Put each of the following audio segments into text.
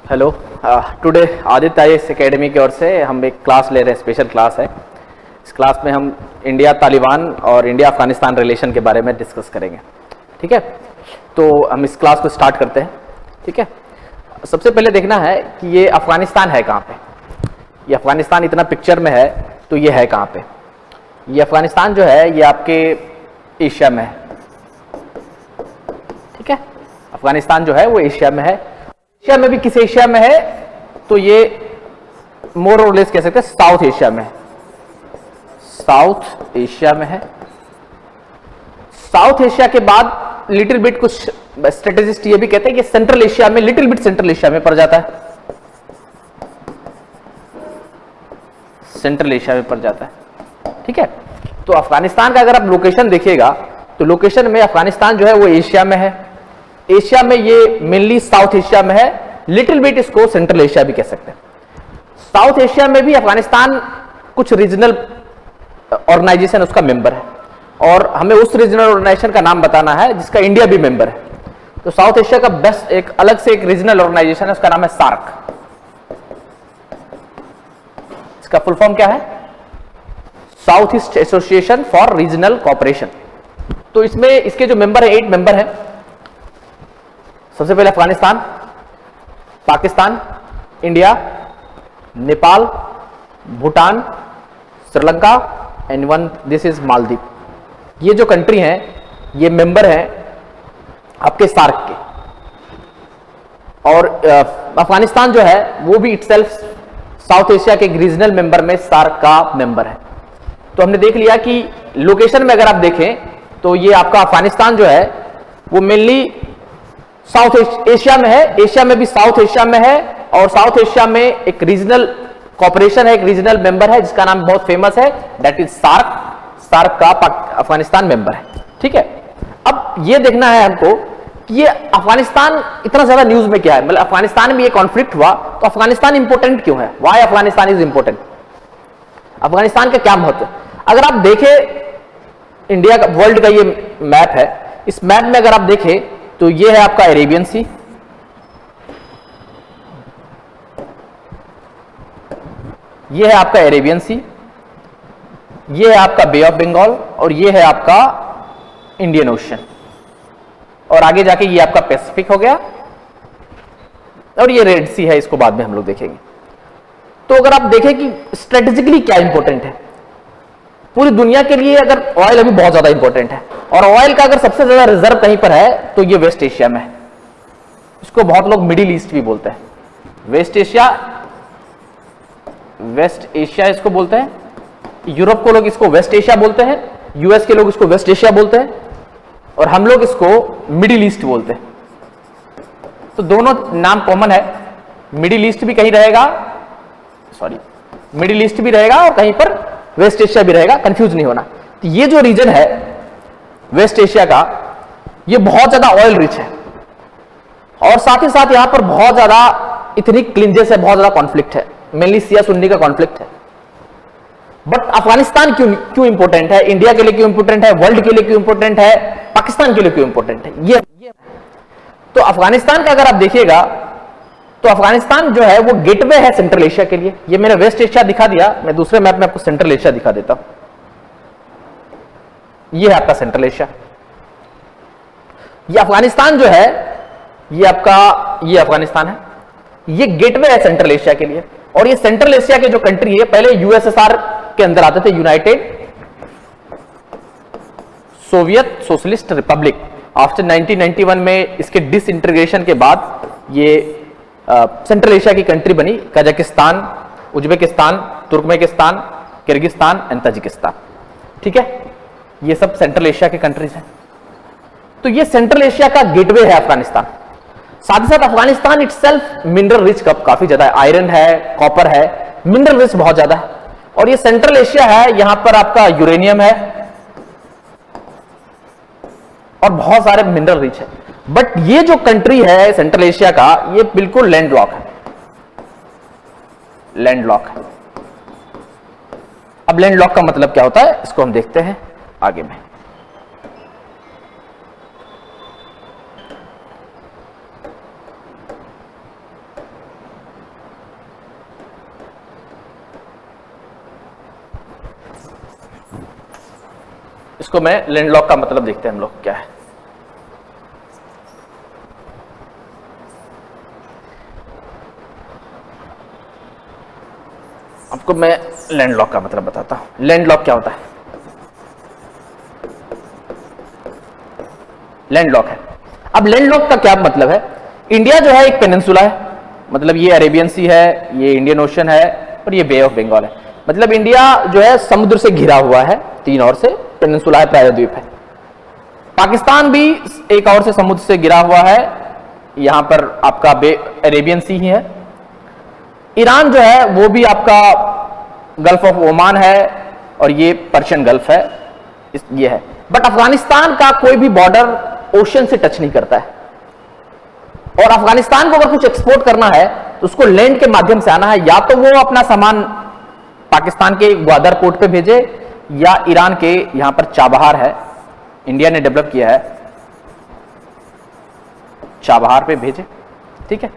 Hello, today Aditya IAS academy की ओर से हम एक क्लास ले रहे हैं, स्पेशल क्लास है। इस क्लास में हम इंडिया तालिबान और इंडिया अफगानिस्तान रिलेशन के बारे में डिस्कस करेंगे। ठीक है, तो हम इस क्लास को स्टार्ट करते हैं। ठीक है, सबसे पहले देखना है कि ये अफगानिस्तान है कहाँ पे। ये अफगानिस्तान इतना पिक्चर में है तो ये है कहाँ पे। ये अफगानिस्तान जो है ये आपके एशिया में है। ठीक है, अफगानिस्तान जो है वो एशिया में है। एशिया में भी किस एशिया में है तो ये मोर और लेस कह सकते हैं साउथ एशिया में है। साउथ एशिया में है। साउथ एशिया के बाद लिटिल बिट कुछ स्ट्रेटेजिस्ट ये भी कहते हैं कि सेंट्रल एशिया में, लिटिल बिट सेंट्रल एशिया में पड़ जाता है। सेंट्रल एशिया में पड़ जाता है। ठीक है, तो अफगानिस्तान का अगर आप लोकेशन देखिएगा तो लोकेशन में अफगानिस्तान जो है वो एशिया में है। एशिया में ये मेनली साउथ एशिया में है, लिटिल बिट इसको सेंट्रल एशिया भी कह सकते हैं। साउथ एशिया में भी अफगानिस्तान कुछ रीजनल ऑर्गेनाइजेशन उसका मेंबर है और हमें उस रीजनल ऑर्गेनाइजेशन का नाम बताना है जिसका इंडिया भी मेंबर है। तो साउथ एशिया का बेस्ट एक अलग से एक रीजनल ऑर्गेनाइजेशन है, उसका नाम है सार्क। इसका फुल फॉर्म क्या है? South east association for Regional cooperation. तो इसमें इसके जो मेंबर है 8 मेंबर है। सबसे पहले Afghanistan, Pakistan, India, Nepal, Bhutan, Sri Lanka and one this is Maldives. ये जो कंट्री हैं ये मेंबर हैं आपके सार्क के। और अफगानिस्तान जो है वो भी इटसेल्फ साउथ एशिया के रीजनल मेंबर में सार्क का मेंबर है। तो हमने देख लिया कि लोकेशन में अगर आप देखें तो ये आपका अफगानिस्तान जो है वो मेनली साउथ एशिया में है। एशिया में भी साउथ एशिया में है और साउथ एशिया में एक रीजनल कॉपरेशन है, एक रीजनल मेंबर है जिसका नाम बहुत फेमस है, दैट इज सार्क। सार्क का अफगानिस्तान मेंबर है। ठीक है, अब ये देखना है हमको कि ये अफगानिस्तान इतना ज्यादा न्यूज में क्या है। मतलब अफगानिस्तान में ये कॉन्फ्लिक्ट हुआ तो अफगानिस्तान इंपॉर्टेंट क्यों है? Why Afghanistan is important? Afghanistan का क्या महत्व है? अगर आप देखें इंडिया का, वर्ल्ड का ये मैप है, इस मैप में अगर आप देखें तो ये है आपका अरेबियन सी, ये है आपका अरेबियन सी, ये है आपका बे ऑफ बंगाल और ये है आपका इंडियन ओशन और आगे जाके ये आपका पैसिफिक हो गया और ये रेड सी है, इसको बाद में हम लोग देखेंगे। तो अगर आप देखें कि स्ट्रेटेजिकली क्या इंपॉर्टेंट है पूरी दुनिया के लिए, अगर ऑयल अभी बहुत ज्यादा इंपॉर्टेंट है और ऑयल का अगर सबसे ज्यादा रिजर्व कहीं पर है तो ये वेस्ट एशिया में है। इसको बहुत लोग मिडिल ईस्ट भी बोलते हैं। वेस्ट एशिया इसको बोलते हैं। यूरोप को लोग इसको वेस्ट एशिया बोलते हैं, यूएस के लोग इसको वेस्ट एशिया बोलते हैं और हम लोग इसको मिडिल ईस्ट बोलते हैं। तो दोनों नाम कॉमन है। मिडिल ईस्ट भी कहीं रहेगा, मिडिल ईस्ट भी रहेगा और कहीं पर वेस्ट एशिया भी रहेगा, कंफ्यूज नहीं होना। तो ये जो रीजन है वेस्ट एशिया का, ये बहुत ज्यादा ऑयल रिच है और साथ ही साथ यहां पर बहुत ज्यादा इथनिक क्लिंजेस है, बहुत ज्यादा कॉन्फ्लिक्ट है, मेनली सिया सुन्नी का कॉन्फ्लिक्ट है। बट अफगानिस्तान क्यों इंपॉर्टेंट है? इंडिया के लिए क्यों इंपॉर्टेंट है? वर्ल्ड के लिए क्यों इंपॉर्टेंट है? पाकिस्तान के लिए क्यों इंपॉर्टेंट है? ये तो अफगानिस्तान का अगर आप देखिएगा तो अफगानिस्तान जो है वो गेटवे है सेंट्रल एशिया के लिए। ये मैंने वेस्ट एशिया दिखा दिया, मैं दूसरे मैप में आपको सेंट्रल एशिया दिखा देता हूं। ये है आपका सेंट्रल एशिया। ये अफगानिस्तान जो है ये आपका, ये अफगानिस्तान है, ये गेटवे है सेंट्रल एशिया के लिए। और ये सेंट्रल एशिया के जो कंट्री है पहले यूएसएसआर के अंदर आते थे, United Soviet socialist Republic. After 1991 में इसके डिसइंटीग्रेशन के बाद ये सेंट्रल एशिया की कंट्री बनी। Kazakhstan, Uzbekistan, Turkmenistan, Kyrgyzstan and Tajikistan. ठीक है, ये सब सेंट्रल एशिया के कंट्रीज हैं। तो ये सेंट्रल एशिया का गेटवे है अफगानिस्तान। साथ ही साथ अफगानिस्तान इटसेल्फ मिनरल रिच काफी ज्यादा है, आयरन है, कॉपर है, मिनरल रिच बहुत ज्यादा है। और ये सेंट्रल एशिया है, यहां पर आपका यूरेनियम है और बहुत सारे मिनरल रिच है। बट ये जो कंट्री है सेंट्रल एशिया का, ये बिल्कुल लैंडलॉक है, लैंडलॉक है। अब लैंडलॉक का मतलब क्या होता है इसको हम देखते हैं आगे में। इसको मैं लैंडलॉक का मतलब देखते हैं हम लोग क्या है। आपको मैं लैंडलॉक का मतलब बताता हूं। लैंडलॉक क्या होता है? लैंडलॉक है, अब लैंडलॉक का क्या मतलब है? इंडिया जो है एक पेनिनसुला है, मतलब ये अरेबियन सी है, ये इंडियन ओशन है और ये बे ऑफ बंगाल है। मतलब इंडिया जो है समुद्र से घिरा हुआ है, तीन ओर से पेनिनसुला है, प्रायद्वीप है। पाकिस्तान भी एक और से समुद्र से घिरा हुआ है, यहां पर आपका बे अरेबियन सी ही है। ईरान जो है वो भी आपका गल्फ ऑफ ओमान है और ये पर्शियन गल्फ है, ये है। बट अफगानिस्तान का कोई भी बॉर्डर ओशन से टच नहीं करता है, और अफगानिस्तान को अगर कुछ एक्सपोर्ट करना है तो उसको लैंड के माध्यम से आना है, या तो वो अपना सामान पाकिस्तान के ग्वादर पोर्ट पे भेजे या ईरान के यहां पर चाबहार है, इंडिया ने डेवलप किया है, चाबहार पे भेजे, ठीक है।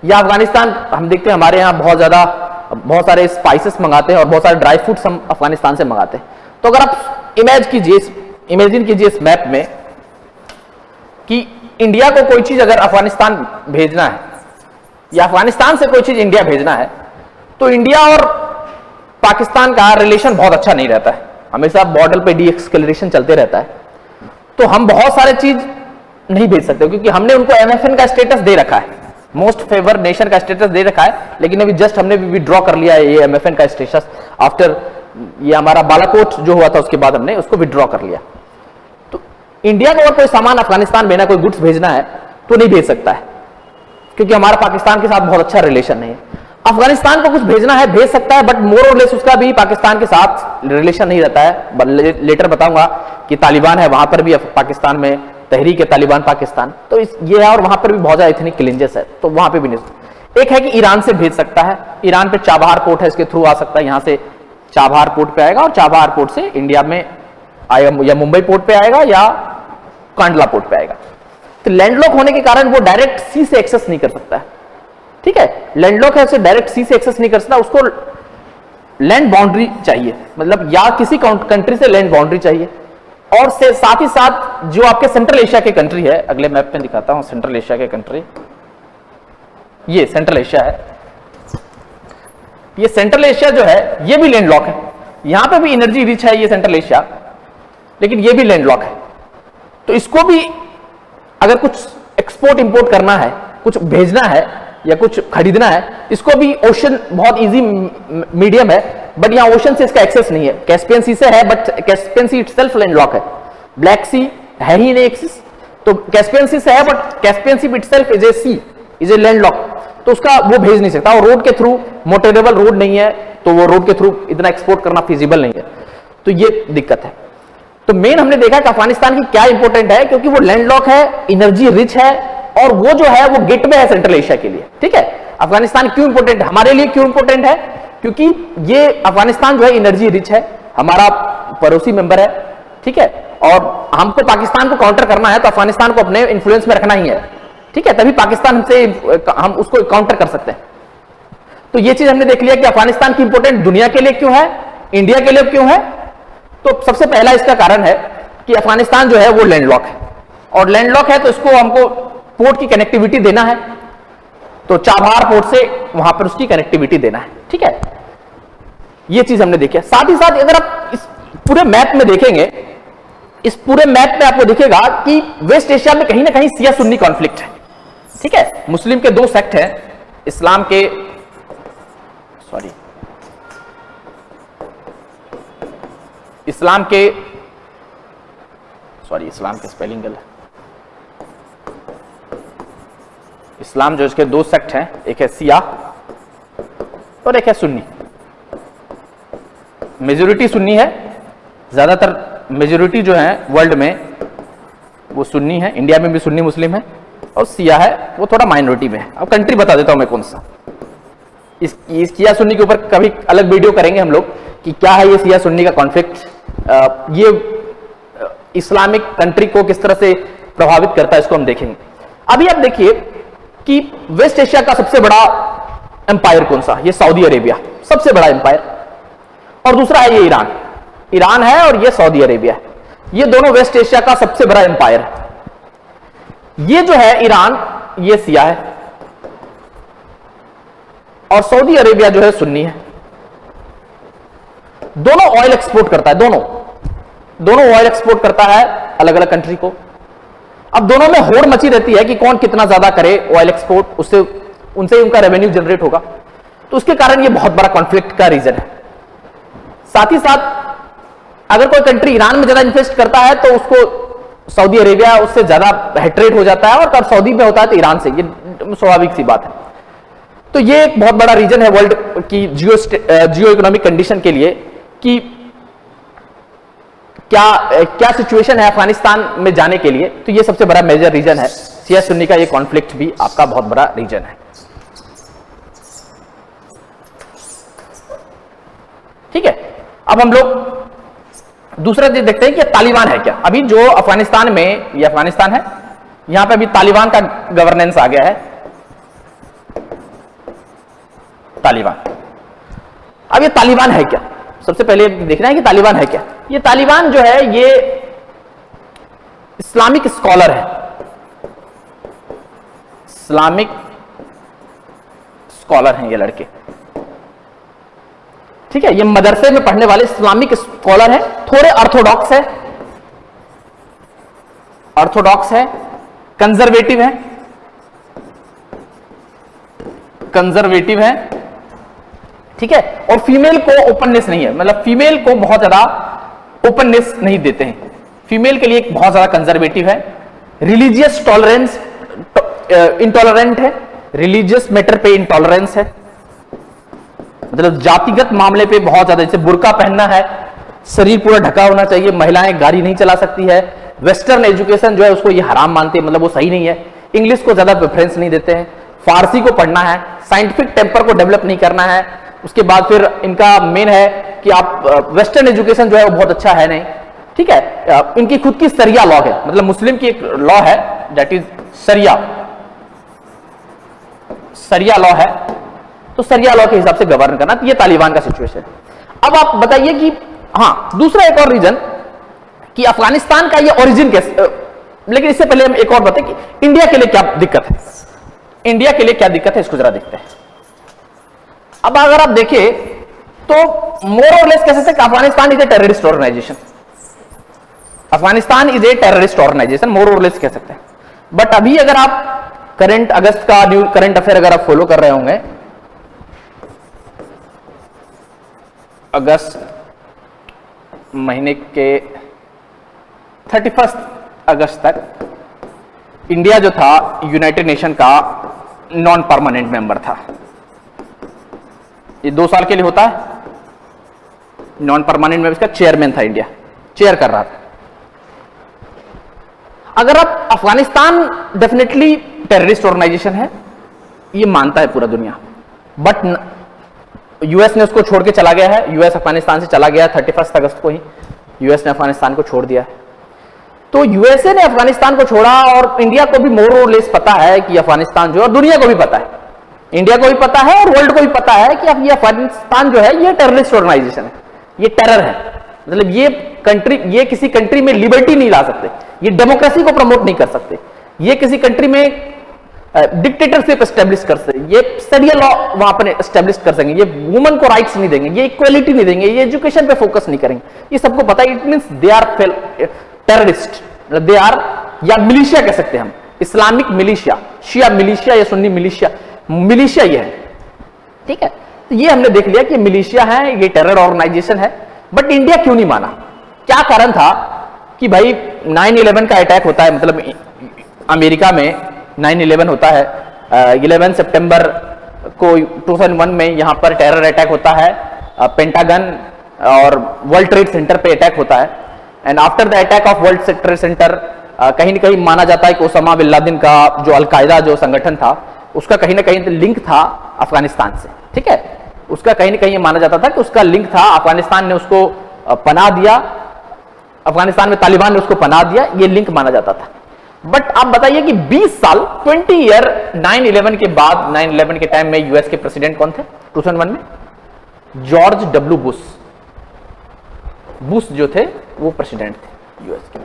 या अफगानिस्तान हम देखते हैं हमारे यहां बहुत सारे स्पाइसेस मंगाते हैं और बहुत सारे ड्राई फ्रूट्स हम अफगानिस्तान से मंगाते हैं। तो अगर आप इमेजिन कीजिए इस मैप में कि इंडिया को कोई चीज अगर अफगानिस्तान भेजना है या अफगानिस्तान से कोई चीज इंडिया भेजना है, तो इंडिया और पाकिस्तान का रिलेशन बहुत अच्छा नहीं रहता है, हमेशा बॉर्डर पे डीएस्केलेशन चलते रहता है। तो हम बहुत सारे चीज नहीं भेज सकते क्योंकि हमने उनको एमएफएन का स्टेटस दे रखा है, मोस्ट फेवर नेशन का स्टेटस दे रखा है, लेकिन अभी जस्ट हमने विड्रॉ कर लिया है ये एमएफएन का स्टेटस आफ्टर ये हमारा बालाकोट जो हुआ था, उसके बाद हमने उसको विड्रॉ कर लिया। तो इंडिया को अगर कोई सामान अफगानिस्तान भेजना, कोई गुड्स भेजना है तो नहीं भेज सकता है क्योंकि हमारा पाकिस्तान के साथ बहुत अच्छा रिलेशन नहीं है। अफगानिस्तान को कुछ भेजना है, भेज सकता है, बट मोर और लेस उसका भी पाकिस्तान के साथ रिलेशन नहीं रहता है। लेटर बताऊंगा कि तालिबान है, वहां पर भी पाकिस्तान में तहरीक तालिबान पाकिस्तान, तो ये है, और वहां पर भी बहुत ज्यादा इथनिक क्लिंजेस है, तो वहां पे भी नहीं। एक है कि ईरान से भेज सकता है, ईरान पे चाबहार पोर्ट है, इसके थ्रू आ सकता है, यहां से चाबहार पोर्ट पे आएगा और चाबहार पोर्ट से इंडिया में आएगा, या मुंबई पोर्ट पे आएगा या कांडला पोर्ट पे आएगा। तो लैंडलॉक होने के कारण वो डायरेक्ट सी से एक्सेस नहीं कर सकता है, ठीक है। लैंडलॉक है, उसे डायरेक्ट सी से एक्सेस नहीं कर सकता, उसको लैंड बाउंड्री चाहिए, मतलब या किसी कंट्री से लैंड बाउंड्री चाहिए, और से साथ ही साथ जो आपके सेंट्रल एशिया के कंट्री है, अगले मैप में दिखाता हूं सेंट्रल एशिया के कंट्री, ये सेंट्रल एशिया है। ये सेंट्रल एशिया जो है ये भी लैंडलॉक है, यहां पे भी एनर्जी रिच है ये सेंट्रल एशिया, लेकिन ये भी लैंडलॉक है। तो इसको भी अगर कुछ एक्सपोर्ट इंपोर्ट करना है, कुछ भेजना है या कुछ खरीदना है, इसको भी ओशन बहुत इजी मीडियम है, बट यहां ओशन से इसका एक्सेस नहीं है। कैस्पियन सी से है, but Caspian sea itself landlock है, ब्लैक सी है ही नहीं एक्सेस, तो कैस्पियन सी से है, but Caspian sea itself is a sea, is a landlock, तो उसका वो भेज नहीं सकता, और रोड के थ्रू मोटरेबल रोड नहीं है, तो वो रोड के थ्रू इतना एक्सपोर्ट करना फिजिबल नहीं है, तो ये दिक्कत है। तो मेन हमने देखा कि अफगानिस्तान की क्या इंपॉर्टेंट है, क्योंकि वो लैंडलॉक है, एनर्जी रिच है, और वो जो है वो गेटवे है सेंट्रल एशिया के लिए, ठीक है। अफगानिस्तान क्यों इंपॉर्टेंट है, हमारे लिए क्यों इंपॉर्टेंट है, क्योंकि ये अफगानिस्तान जो है एनर्जी रिच है, हमारा पड़ोसी मेंबर है, ठीक है, और हमको पाकिस्तान को काउंटर करना है तो अफगानिस्तान को अपने इन्फ्लुएंस में रखना ही है, ठीक है, तभी पाकिस्तान हमसे हम उसको काउंटर कर सकते हैं। तो ये चीज हमने देख लिया कि अफगानिस्तान की इंपॉर्टेंट दुनिया के लिए क्यों है, इंडिया के लिए क्यों है। तो सबसे पहला इसका कारण है कि अफगानिस्तान जो है वो लैंडलॉक है, और लैंडलॉक है तो इसको हमको पोर्ट की कनेक्टिविटी देना है, तो चाबहार पोर्ट से वहां पर उसकी कनेक्टिविटी देना है, ठीक है। ये चीज हमने देखी। साथ ही साथ अगर आप इस पूरे मैप में देखेंगे, इस पूरे मैप में आपको दिखेगा कि वेस्ट एशिया में कहीं ना कहीं शिया सुन्नी कॉन्फ्लिक्ट है, ठीक है। मुस्लिम के दो सेक्ट हैं, इस्लाम के इस्लाम के स्पेलिंग गलत, इस्लाम जो इसके दो सेक्ट हैं, एक है शिया और एक है सुन्नी। मेजोरिटी सुन्नी है, ज्यादातर मेजोरिटी जो है वर्ल्ड में वो सुन्नी है, इंडिया में भी सुन्नी मुस्लिम है, और शिया है वो थोड़ा माइनॉरिटी में है। अब कंट्री बता देता हूं मैं कौन सा। इस शिया सुन्नी के ऊपर कभी अलग वीडियो करेंगे हम लोग कि क्या है ये शिया सुन्नी का कॉन्फ्लिक्ट, ये इस्लामिक कंट्री को किस तरह से प्रभावित करता है, इसको हम देखेंगे। अभी आप देखिए कि वेस्ट एशिया का सबसे बड़ा एम्पायर कौन सा, ये सऊदी अरेबिया सबसे बड़ा एम्पायर, और दूसरा है ये ईरान है, और ये सऊदी अरेबिया है। ये दोनों वेस्ट एशिया का सबसे बड़ा एम्पायर है। ये जो है ईरान, ये शिया है, और सऊदी अरेबिया जो है सुन्नी है। दोनों ऑयल एक्सपोर्ट करता है, दोनों ऑयल एक्सपोर्ट करता है अलग अलग कंट्री को। अब दोनों में होड़ मची रहती है कि कौन कितना ज्यादा करे ऑयल एक्सपोर्ट, उससे उनसे उनका रेवेन्यू जनरेट होगा। तो उसके कारण ये बहुत बड़ा कॉन्फ्लिक्ट का रीजन है। साथ ही साथ अगर कोई कंट्री ईरान में ज्यादा इन्वेस्ट करता है तो उसको सऊदी अरेबिया उससे ज्यादा हेट्रेट हो जाता है, और कब सऊदी में होता है तो ईरान से, ये स्वाभाविक सी बात है। तो ये एक बहुत बड़ा रीजन है वर्ल्ड की जियो इकोनॉमिक कंडीशन के लिए कि क्या सिचुएशन है अफगानिस्तान में जाने के लिए। तो ये सबसे बड़ा मेजर रीजन है। शिया सुन्नी का ये कॉन्फ्लिक्ट भी आपका बहुत बड़ा रीजन है। ठीक है, अब हम लोग दूसरा चीज देखते हैं कि तालिबान है क्या। अभी जो अफगानिस्तान में, ये अफगानिस्तान है, यहां पे अभी तालिबान का गवर्नेंस आ गया है, तालिबान। अब ये तालिबान है क्या, सबसे पहले देखना है कि तालिबान है क्या। ये तालिबान जो है ये इस्लामिक स्कॉलर है, इस्लामिक स्कॉलर हैं ये लड़के। ठीक है, ये मदरसे में पढ़ने वाले इस्लामिक स्कॉलर हैं, थोड़े ऑर्थोडॉक्स है, कंजर्वेटिव है। ठीक है, और फीमेल को ओपननेस नहीं है, मतलब फीमेल को बहुत ज्यादा ओपननेस नहीं देते हैं, फीमेल के लिए बहुत ज्यादा कंजर्वेटिव है। रिलीजियस टॉलरेंस इंटॉलरेंट है, रिलीजियस मैटर पे इंटॉलरेंस है, मतलब जातिगत मामले पे बहुत ज्यादा, जैसे बुर्का पहनना है, शरीर पूरा ढका होना चाहिए, महिलाएं गाड़ी नहीं चला सकती है। वेस्टर्न एजुकेशन जो है उसको ये हराम मानते हैं, मतलब वो सही नहीं है। इंग्लिश को ज्यादा प्रेफरेंस नहीं देते हैं, फारसी को पढ़ना है, साइंटिफिक टेम्पर को डेवलप नहीं करना है। उसके बाद फिर इनका मेन है कि आप वेस्टर्न एजुकेशन जो है वो बहुत अच्छा है नहीं। ठीक है, इनकी खुद की सरिया लॉ है, मतलब मुस्लिम की एक लॉ है दैट इज सरिया लॉ है, तो सरिया लॉ के हिसाब से गवर्न करना। तो ये तालिबान का सिचुएशन। अब आप बताइए कि हाँ, दूसरा एक और रीजन कि अफगानिस्तान का ये ओरिजिन कैसे, लेकिन इससे पहले हम एक और बताएं कि इंडिया के लिए क्या दिक्कत है, इंडिया के लिए क्या दिक्कत है, इसको जरा देखते हैं। अब अगर आप देखें तो मोर और लेस कह सकते हैं Afghanistan is a terrorist organisation, Afghanistan is a terrorist organisation, more और लेस कह सकते हैं। बट अभी अगर आप करंट अगस्त का न्यू करंट अफेयर अगर आप फॉलो कर रहे होंगे, अगस्त महीने के 31 अगस्त तक इंडिया जो था यूनाइटेड नेशन का नॉन परमानेंट मेंबर था। ये 2 साल के लिए होता है, नॉन परमानेंट मेंबर का चेयरमैन था, इंडिया चेयर कर रहा था। अगर आप अफगानिस्तान डेफिनेटली टेररिस्ट ऑर्गेनाइजेशन है, ये मानता है पूरा दुनिया, बट यूएस ने उसको छोड़ के चला गया है, यूएस अफगानिस्तान से चला गया 31 अगस्त को ही यूएस ने अफगानिस्तान को छोड़ दिया है। तो यूएसए ने अफगानिस्तान को छोड़ा, और इंडिया को भी मोर और लेस पता है कि अफगानिस्तान जो है, और दुनिया को भी पता है, इंडिया को भी पता है और वर्ल्ड को भी पता है कि अब ये अफगानिस्तान जो है ये टेररिस्ट ऑर्गेनाइजेशन है, ये टेरर है। मतलब ये कंट्री, ये किसी कंट्री में लिबर्टी नहीं ला सकते, ये डेमोक्रेसी को प्रमोट नहीं कर सकते, ये किसी कंट्री में डिक्टेटरशिप एस्टेब्लिश कर सकते, ये शरिया लॉ वहां पर एस्टेब्लिश कर सकेंगे, ये वुमन को राइट्स नहीं देंगे, ये इक्वालिटी नहीं देंगे, ये एजुकेशन पे फोकस नहीं करेंगे, ये सबको पता है। It means they are terrorist, they are, या मिलिशिया कह सकते हैं हम, इस्लामिक मिलिशिया, शिया मिलिशिया या सुन्नी मिलिशिया, मिलिशिया ये है। ठीक है, तो ये हमने देख लिया कि मिलिशिया है, ये टेरर ऑर्गेनाइजेशन है। बट इंडिया क्यों नहीं माना, क्या कारण था कि भाई 9/11 का अटैक होता है, मतलब अमेरिका में 9/11 होता है, 11 सितंबर को 2001 में यहां पर टेरर अटैक होता है, पेंटागन और वर्ल्ड ट्रेड सेंटर पे अटैक होता है। And after the attack of world trade centre कहीं ना कहीं माना जाता है कि ओसामा बिन लादेन का जो अलकायदा जो संगठन था उसका कहीं ना कहीं लिंक था अफगानिस्तान से। ठीक है, उसका कहीं ना कहीं माना जाता था कि उसका लिंक था, अफगानिस्तान ने उसको पनाह दिया, अफगानिस्तान में तालिबान ने उसको पनाह दिया, ये लिंक माना जाता था। बट आप बताइए कि 20 साल 20 ईयर 9/11 के बाद, 9/11 के टाइम में यूएस के प्रेसिडेंट कौन थे 2001 में? जॉर्ज डब्ल्यू बुश जो थे वो प्रेसिडेंट थे। यूएस के।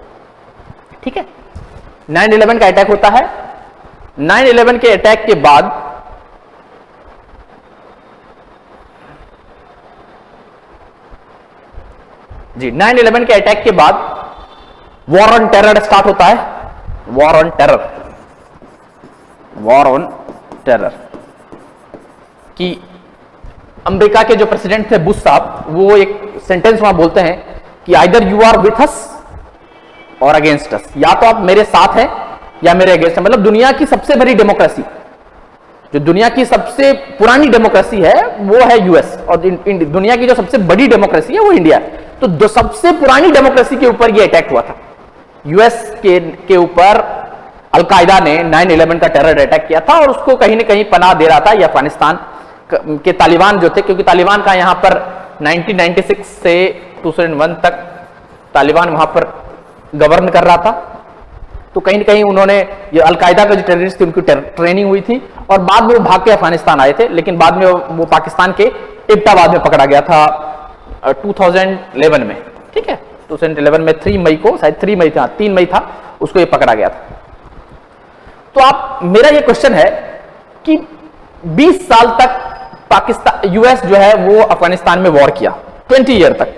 ठीक है, 9/11 का अटैक होता है। 9/11 के अटैक के बाद जी 9/11 के अटैक के बाद वॉर ऑन टेरर स्टार्ट होता है। War on terror, war on terror कि अमेरिका के जो प्रेसिडेंट थे बुश साहब, वो एक सेंटेंस वहां बोलते हैं कि either you are with us और अगेंस्ट अस, या तो आप मेरे साथ हैं या मेरे अगेंस्ट हैं। मतलब दुनिया की सबसे बड़ी डेमोक्रेसी, जो दुनिया की सबसे पुरानी डेमोक्रेसी है वो है यूएस, और दुनिया की जो सबसे बड़ी डेमोक्रेसी है वो इंडिया है। तो सबसे पुरानी डेमोक्रेसी के ऊपर ये अटैक हुआ था। यूएस के ऊपर अलकायदा ने 9/11 का टेरर अटैक किया था, और उसको कहीं ना कहीं पनाह दे रहा था ये अफगानिस्तान के तालिबान जो थे, क्योंकि तालिबान का यहां पर 1996 से 2001 तक तालिबान वहां पर गवर्न कर रहा था। तो कहीं ना कहीं उन्होंने, ये अलकायदा के जो टेररिस्ट थे उनकी ट्रेनिंग हुई थी, और बाद में वो भाग के अफगानिस्तान आए थे, लेकिन बाद में वो पाकिस्तान के एबटाबाद में पकड़ा गया था 2011 में। ठीक है, 2011 में 3 मई को, शायद 3 मई था, 3 मई था, उसको ये पकड़ा गया था। तो आप, मेरा ये क्वेश्चन है कि 20 साल तक पाकिस्तान, यूएस जो है वो अफगानिस्तान में वॉर किया, 20 ईयर तक,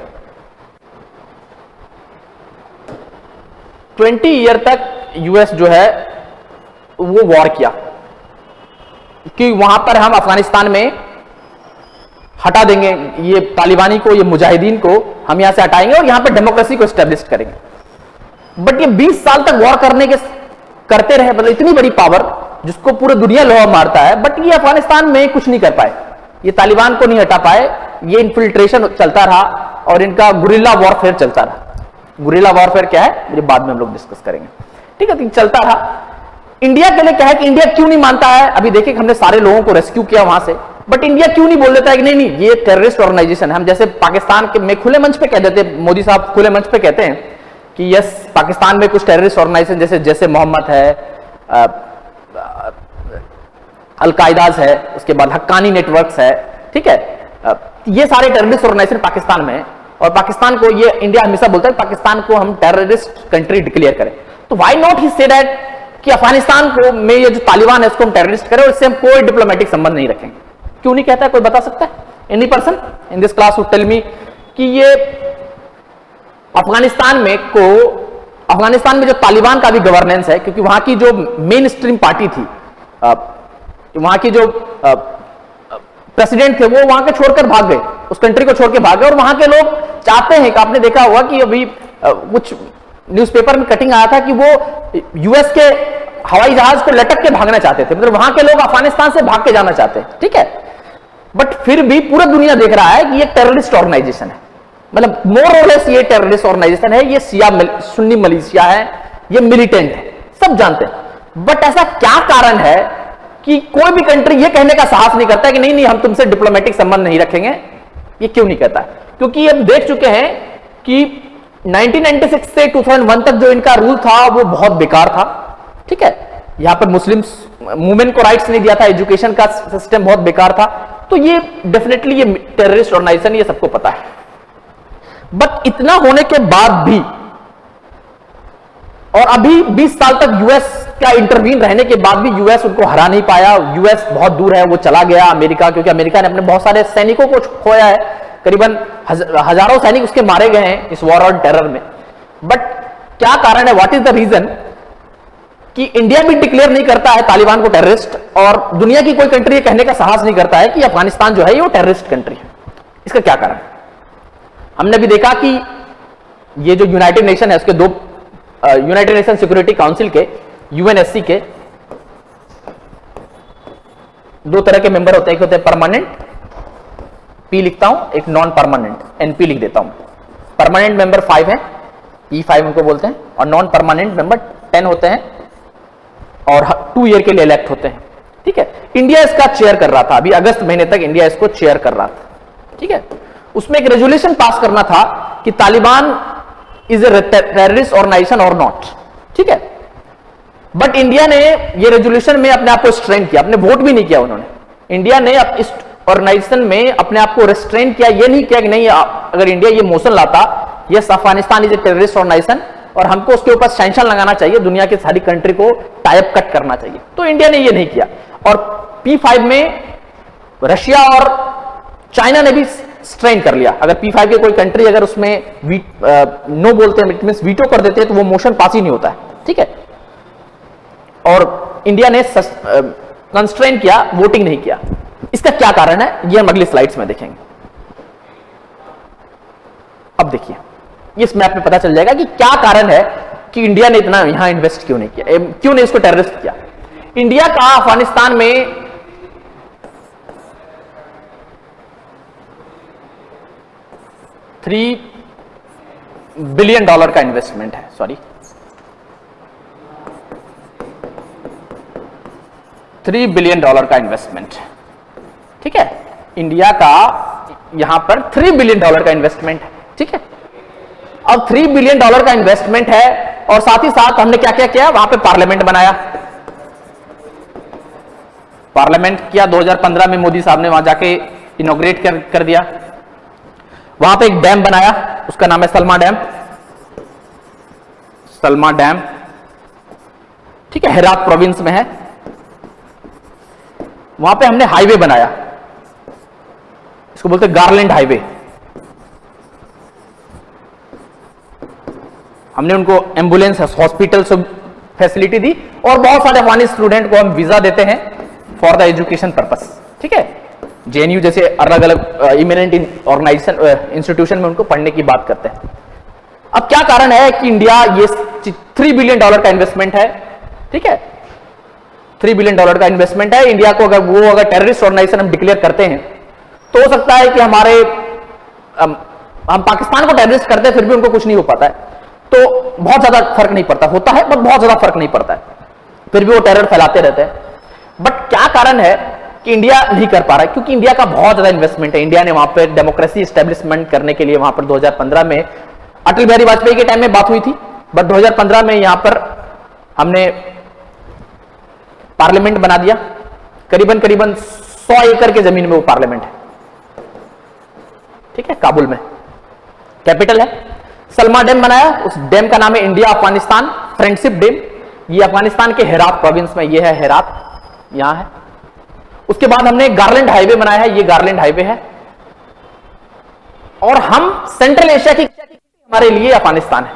20 ईयर तक यूएस जो है वो वॉर किया कि वहां पर हम अफगानिस्तान में हटा देंगे ये तालिबानी को, ये मुजाहिदीन को हम यहां से हटाएंगे और यहां पर डेमोक्रेसी को एस्टेब्लिश करेंगे। बट ये 20 साल तक वॉर करते रहे, मतलब इतनी बड़ी पावर जिसको पूरी दुनिया लोहा मारता है, बट ये अफगानिस्तान में कुछ नहीं कर पाए, ये तालिबान को नहीं हटा पाए। ये इन्फिल्ट्रेशन चलता रहा और इनका गुरिल्ला वॉरफेयर चलता रहा। गुरिल्ला वॉरफेयर क्या है मुझे बाद में हम लोग डिस्कस करेंगे। ठीक है, तो चलता रहा। इंडिया के लिए क्या है कि इंडिया क्यों नहीं मानता है? अभी देखिए हमने सारे लोगों को रेस्क्यू किया वहां से, बट इंडिया क्यों नहीं बोल देता है कि नहीं नहीं ये टेररिस्ट ऑर्गेनाइजेशन है। हम जैसे पाकिस्तान के में खुले मंच पे कह देते, मोदी साहब खुले मंच पे कहते हैं कि यस पाकिस्तान में कुछ टेररिस्ट ऑर्गेनाइजेशन जैसे मोहम्मद है, अलकायदाज है, उसके बाद हक्कानी नेटवर्क्स है, ठीक है, ये सारे टेररिस्ट ऑर्गेनाइजेशन पाकिस्तान में है, और पाकिस्तान को ये इंडिया हमेशा बोलता है पाकिस्तान को हम टेररिस्ट कंट्री डिक्लेयर करें। तो why not he say that कि अफगानिस्तान को में ये जो तालिबान है इसको हम टेररिस्ट करें और इससे हम कोई डिप्लोमेटिक संबंध नहीं रखेंगे? क्यों नहीं कहता है? कोई बता सकता है? Any person in this class would tell me कि ये अफगानिस्तान में जो तालिबान का भी गवर्नेंस है, क्योंकि वहां की जो मेन स्ट्रीम पार्टी थी, वहां की जो प्रेसिडेंट थे वो वहां के छोड़कर भाग गए, उस कंट्री को छोड़ के भाग गए, और वहां के लोग चाहते हैं कि आपने देखा होगा कि अभी कुछ न्यूज़पेपर में कटिंग आया था कि वो यूएस के हवाई जहाज को लटक के भागना चाहते थे, मतलब वहां के लोग अफगानिस्तान से भाग के जाना चाहते हैं। ठीक है, बट फिर भी पूरा दुनिया देख रहा है कि ये टेररिस्ट ऑर्गेनाइजेशन है, मतलब मोर और लेस ये टेररिस्ट ऑर्गेनाइजेशन है, ये शिया सुन्नी मलेशिया है, ये मिलिटेंट है, सब जानते हैं। बट ऐसा क्या कारण है कि कोई भी कंट्री ये कहने का साहस नहीं करता है कि नहीं नहीं हम तुमसे डिप्लोमेटिक संबंध नहीं रखेंगे? ये क्यों नहीं कहता है? क्योंकि हम देख चुके हैं कि 1996 से 2001 तक जो इनका रूल था वो बहुत बेकार था। ठीक है, यहां पर मुस्लिम मूवमेंट को राइट्स नहीं दिया था, एजुकेशन का सिस्टम बहुत बेकार था, तो ये डेफिनेटली ये टेररिस्ट ऑर्गेनाइजेशन, ये सबको पता है। बट इतना होने के बाद भी, और अभी 20 साल तक यूएस का इंटरवीन रहने के बाद भी यूएस उनको हरा नहीं पाया। यूएस बहुत दूर है, वो चला गया अमेरिका, क्योंकि अमेरिका ने अपने बहुत सारे सैनिकों को खोया है, करीबन हजारों सैनिक उसके मारे गए हैं इस वॉर ऑन टेरर में। बट क्या कारण है, व्हाट इज द रीजन कि इंडिया भी डिक्लेयर नहीं करता है तालिबान को टेररिस्ट, और दुनिया की कोई कंट्री ये कहने का साहस नहीं करता है कि अफगानिस्तान जो है ये टेररिस्ट कंट्री है? इसका क्या कारण? हमने भी देखा कि ये जो यूनाइटेड नेशन है उसके दो, यूनाइटेड नेशन सिक्योरिटी काउंसिल के, यूएनएससी के, दो तरह के मेंबर होते हैं, एक होते हैं परमानेंट, पी लिखता हूं, एक नॉन परमानेंट, एनपी लिख देता हूं। परमानेंट मेंबर 5 हैं, E5 उनको बोलते हैं, और नॉन परमानेंट मेंबर 10 होते हैं, और 2 ईयर के लिए इलेक्ट होते हैं। ठीक है, इंडिया इसका चेयर कर रहा था, अभी अगस्त महीने तक इंडिया इसको चेयर कर रहा था। ठीक है, उसमें एक रेजोल्यूशन पास करना था कि Taliban is a terrorist organization और नॉट। ठीक है, बट इंडिया ने ये रेजोल्यूशन में अपने आप को रिस्ट्रेन किया, अपने वोट भी नहीं किया उन्होंने। इंडिया ने इस ऑर्गेनाइजेशन में अपने आप को रिस्ट्रेन किया, ये नहीं किया कि नहीं, अगर इंडिया ये मोशन लाता yes Afghanistan is a terrorist organization और हमको उसके ऊपर सैंक्शन लगाना चाहिए, दुनिया की सारी कंट्री को टाइप कट करना चाहिए। तो इंडिया ने ये नहीं किया। और P5 में रशिया और चाइना ने भी स्ट्रेन कर लिया। अगर P5 के कोई कंट्री अगर उसमें नो बोलते हैं, इट मींस वीटो कर देते हैं, तो वो मोशन पास ही नहीं होता है, ठीक है। और इंडिया ने कंस्ट्रेन किया, वोटिंग नहीं किया। इसका क्या कारण है, ये हम अगली स्लाइड्स में देखेंगे। अब देखिए, इस मैप में पता चल जाएगा कि क्या कारण है कि इंडिया ने इतना यहां इन्वेस्ट क्यों नहीं किया, क्यों नहीं इसको टेररिस्ट किया। इंडिया का अफगानिस्तान में $3 बिलियन का इन्वेस्टमेंट है, सॉरी $3 बिलियन का इन्वेस्टमेंट, ठीक है। इंडिया का यहां पर $3 बिलियन का इन्वेस्टमेंट है, ठीक है। अब $3 बिलियन का इन्वेस्टमेंट है और साथ ही साथ हमने क्या क्या किया, वहां पे पार्लियामेंट बनाया, पार्लियामेंट किया 2015 में मोदी साहब ने वहां जाके इनॉग्रेट कर दिया। वहां पे एक डैम बनाया, उसका नाम है सलमा डैम, सलमा डैम, ठीक है, हेरात प्रोविंस में है। वहां पे हमने हाईवे बनाया, इसको बोलते हैं गार्लैंड हाईवे। हमने उनको एम्बुलेंस, हॉस्पिटल सब फैसिलिटी दी और बहुत सारे अफगानी स्टूडेंट को हम वीजा देते हैं फॉर द एजुकेशन पर्पस, ठीक है। जेएनयू जैसे अलग अलग इमिनेंट ऑर्गेनाइजेशन इंस्टीट्यूशन में उनको पढ़ने की बात करते हैं। अब क्या कारण है कि इंडिया ये $3 बिलियन का इन्वेस्टमेंट है, ठीक है, $3 बिलियन का इन्वेस्टमेंट है। इंडिया को अगर टेररिस्ट ऑर्गेनाइजेशन हम डिक्लेयर करते हैं तो हो सकता है कि हम पाकिस्तान को टेररिस्ट करते हैं फिर भी उनको कुछ नहीं हो पाता है, तो बहुत ज्यादा फर्क नहीं पड़ता, होता है बट बहुत ज्यादा फर्क नहीं पड़ता है, फिर भी वो टेरर फैलाते रहते हैं। बट क्या कारण है कि इंडिया नहीं कर पा रहा है, क्योंकि इंडिया का बहुत ज्यादा इन्वेस्टमेंट है। इंडिया ने वहां पर डेमोक्रेसी एस्टेब्लिशमेंट करने के लिए वहां पर 2015 में अटल बिहारी वाजपेयी के टाइम में बात हुई थी, बट 2015 में यहां पर हमने पार्लियामेंट बना दिया, करीबन 100 एकड़ के जमीन में वो पार्लियामेंट है, ठीक है, काबुल में कैपिटल है। सलमा डैम बनाया, उस डैम का नाम है इंडिया अफगानिस्तान फ्रेंडशिप डैम। ये अफगानिस्तान के हेरात प्रोविंस में, ये है हेरात, यहां है। उसके बाद हमने गार्लैंड हाईवे बनाया है, ये गार्लैंड हाईवे है। और हम सेंट्रल एशिया की हमारे लिए अफगानिस्तान है,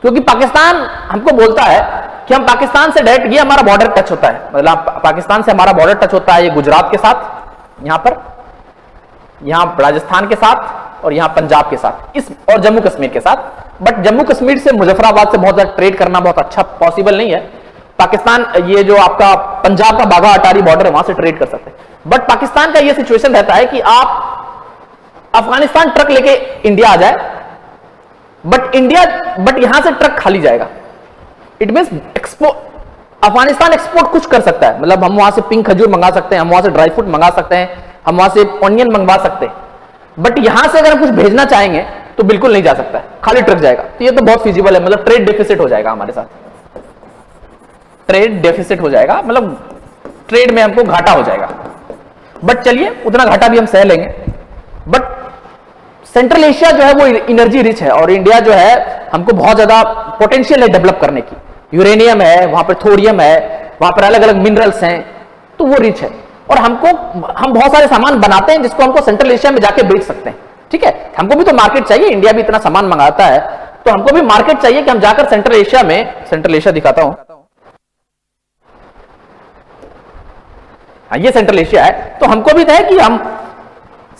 क्योंकि पाकिस्तान हमको बोलता है कि हम पाकिस्तान से डायरेक्ट, ये हमारा बॉर्डर टच होता है, मतलब पाकिस्तान से हमारा बॉर्डर टच होता है, ये गुजरात के साथ, यहां पर, यहां राजस्थान के साथ और यहां पंजाब के साथ, इस और जम्मू कश्मीर के साथ। बट जम्मू कश्मीर से मुजफ्फराबाद से बहुत ज्यादा ट्रेड करना बहुत अच्छा पॉसिबल नहीं है। पाकिस्तान, ये जो आपका पंजाब का बाघा अटारी बॉर्डर है, वहां से ट्रेड कर सकते हैं। बट पाकिस्तान का ये सिचुएशन रहता है कि आप अफगानिस्तान ट्रक लेके इंडिया आ जाए, बट यहां से ट्रक खाली जाएगा। इट मींस अफगानिस्तान एक्सपोर्ट कुछ कर सकता है, मतलब हम वहां से पिंक खजूर मंगा सकते हैं, हम वहां से ड्राई फ्रूट मंगा सकते हैं, हम वहां से ऑनियन मंगवा सकते हैं। बट यहां से अगर हम कुछ भेजना चाहेंगे तो बिल्कुल नहीं जा सकता है, खाली ट्रक जाएगा। तो ये तो बहुत फिजिबल है, मतलब ट्रेड डेफिसिट हो जाएगा हमारे साथ, ट्रेड डेफिसिट हो जाएगा, मतलब ट्रेड में हमको घाटा हो जाएगा। बट चलिए, उतना घाटा भी हम सह लेंगे। बट सेंट्रल एशिया जो है वो एनर्जी रिच है, और इंडिया जो है हमको बहुत ज्यादा पोटेंशियल है डेवलप करने की। यूरेनियम है वहां पर, थोरियम है वहां पर, अलग अलग मिनरल्स हैं, तो वो रिच है। और हम बहुत सारे सामान बनाते हैं जिसको हमको सेंट्रल एशिया में जाके बेच सकते हैं, ठीक है। हमको भी तो मार्केट चाहिए, इंडिया भी इतना सामान मंगाता है, तो हमको भी मार्केट चाहिए कि हम जाकर सेंट्रल एशिया में, सेंट्रल एशिया दिखाता हूं, ये सेंट्रल एशिया है। तो हमको भी है कि हम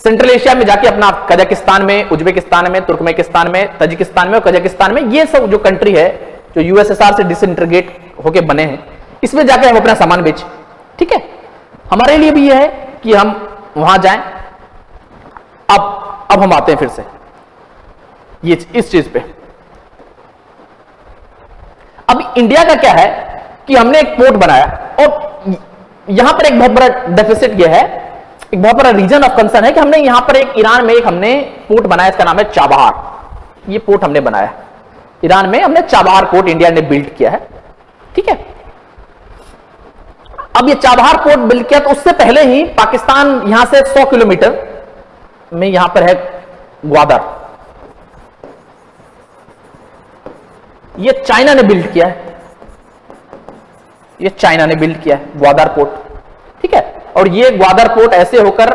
सेंट्रल एशिया में जाके अपना कजाकिस्तान में, उज्बेकिस्तान में, तुर्कमेनिस्तान में, तजिकिस्तान में और कजाकिस्तान में, ये सब जो कंट्री है जो यूएसएसआर से डिसइंटीग्रेट होके बने हैं, इसमें जाके हम अपना सामान बेच, ठीक है। हमारे लिए भी यह है कि हम वहां जाएं। अब हम आते हैं फिर से ये इस चीज पे। अब इंडिया का क्या है कि हमने एक पोर्ट बनाया, और यहां पर एक बहुत बड़ा डेफिसिट यह है, एक बहुत बड़ा रीजन ऑफ कंसर्न है कि हमने यहां पर एक ईरान में एक हमने पोर्ट बनाया, इसका नाम है चाबहार। ये पोर्ट हमने बनाया ईरान में, हमने चाबहार पोर्ट इंडिया ने बिल्ड किया है, ठीक है। अब ये चाबहार पोर्ट बिल्ड किया, तो उससे पहले ही पाकिस्तान यहां से 100 किलोमीटर में यहां पर है ग्वादर, ये चाइना ने बिल्ड किया है, ये चाइना ने बिल्ड किया है ग्वादर पोर्ट, ठीक है। और ये ग्वादर पोर्ट ऐसे होकर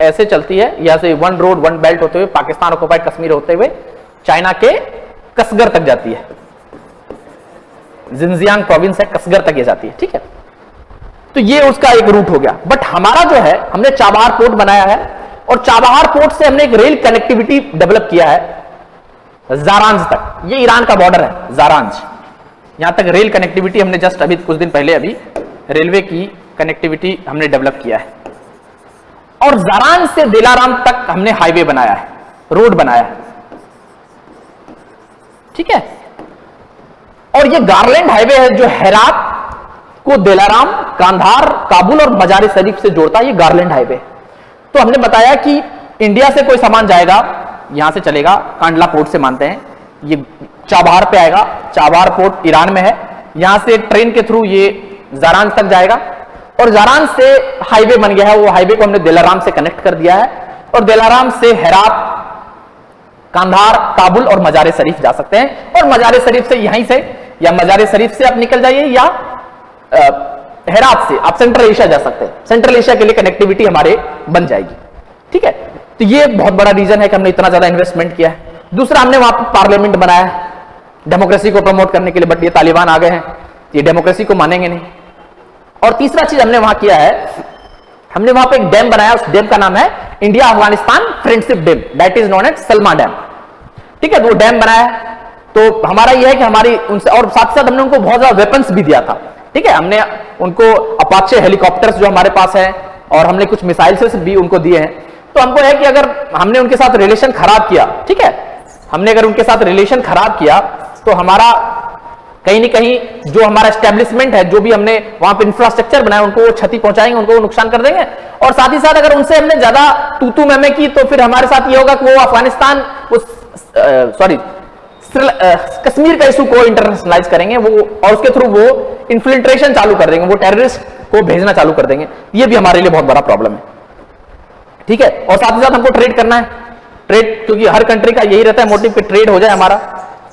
ऐसे चलती है, यहां से वन रोड वन बेल्ट होते हुए पाकिस्तान ऑक्युपाइड कश्मीर होते हुए चाइना के कसगर तक जाती है, जिनजियांग प्रोविंस है, कसगर तक ये जाती है, ठीक है। तो ये उसका एक रूट हो गया। बट हमारा जो है, हमने चाबहार पोर्ट बनाया है और चाबहार पोर्ट से हमने एक रेल कनेक्टिविटी डेवलप किया है जारांज तक। ये ईरान का बॉर्डर है जारांज, यहां तक रेल कनेक्टिविटी हमने जस्ट अभी कुछ दिन पहले अभी रेलवे की कनेक्टिविटी हमने डेवलप किया है। और जारांज से दिलाराम तक हमने हाईवे बनाया है, रोड बनाया है, ठीक है। और ये गारलैंड हाईवे है जो हेरात को दिलाराम, कांधार, काबुल और मजार शरीफ से जोड़ता है, ये गारलैंड हाईवे। तो हमने बताया कि इंडिया से कोई सामान जाएगा, यहां से चलेगा, कांडला पोर्ट से मानते हैं, ये चाबहार पे आएगा, चाबहार पोर्ट ईरान में है, यहां से ट्रेन के थ्रू ये जारांज तक जाएगा और जारांज से हाईवे बन गया है, वो हाईवे को हमने दिलाराम से कनेक्ट कर दिया है और दिलाराम से हेरात, कांधार, काबुल और मजार शरीफ जा सकते हैं। और मजार शरीफ से यहीं से या मजार शरीफ से आप निकल जाइए या हेरात से आप सेंट्रल एशिया जा सकते हैं, सेंट्रल एशिया के लिए कनेक्टिविटी हमारे बन जाएगी, ठीक है। तो ये बहुत बड़ा रीजन है कि हमने इतना ज्यादा इन्वेस्टमेंट किया है। दूसरा, हमने वहां पर पार्लियामेंट बनाया है डेमोक्रेसी को प्रमोट करने के लिए, बट ये तालिबान आ गए हैं, ये डेमोक्रेसी को मानेंगे नहीं। और तीसरा चीज हमने वहां किया है, हमने वहां पे एक डैम बनाया, उस डैम का नाम है India Afghanistan friendship dam, that is known as Salma dam, ठीक है। तो वो डैम बनाया है, तो हमारा यह है कि हमारी उनसे, और साथ साथ हमने उनको बहुत ज्यादा वेपन्स भी दिया था, ठीक है। हमने उनको अपाचे हेलीकॉप्टर्स जो हमारे पास है और हमने कुछ मिसाइल्स भी उनको दिए हैं। तो हमको है कि अगर हमने उनके साथ रिलेशन खराब किया, ठीक है, हमने अगर उनके साथ रिलेशन खराब किया तो हमारा कहीं ना कहीं जो हमारा एस्टेब्लिशमेंट है, जो भी हमने वहां पे इंफ्रास्ट्रक्चर बनाया, उनको वो क्षति पहुंचाएंगे, उनको वो नुकसान कर देंगे। और साथ ही साथ अगर उनसे हमने ज्यादा तू मैमे की तो फिर हमारे साथ ये होगा कि वो अफगानिस्तान, कश्मीर का इशू को इंटरनेशनलाइज करेंगे वो, और उसके थ्रू वो इन्फिल्ट्रेशन चालू कर देंगे, वो टेररिस्ट को भेजना चालू कर देंगे। ये भी हमारे लिए बहुत बड़ा प्रॉब्लम है, ठीक है। और साथ ही साथ हमको ट्रेड करना है, ट्रेड, क्योंकि हर कंट्री का यही रहता है मोटिव कि ट्रेड हो जाए हमारा,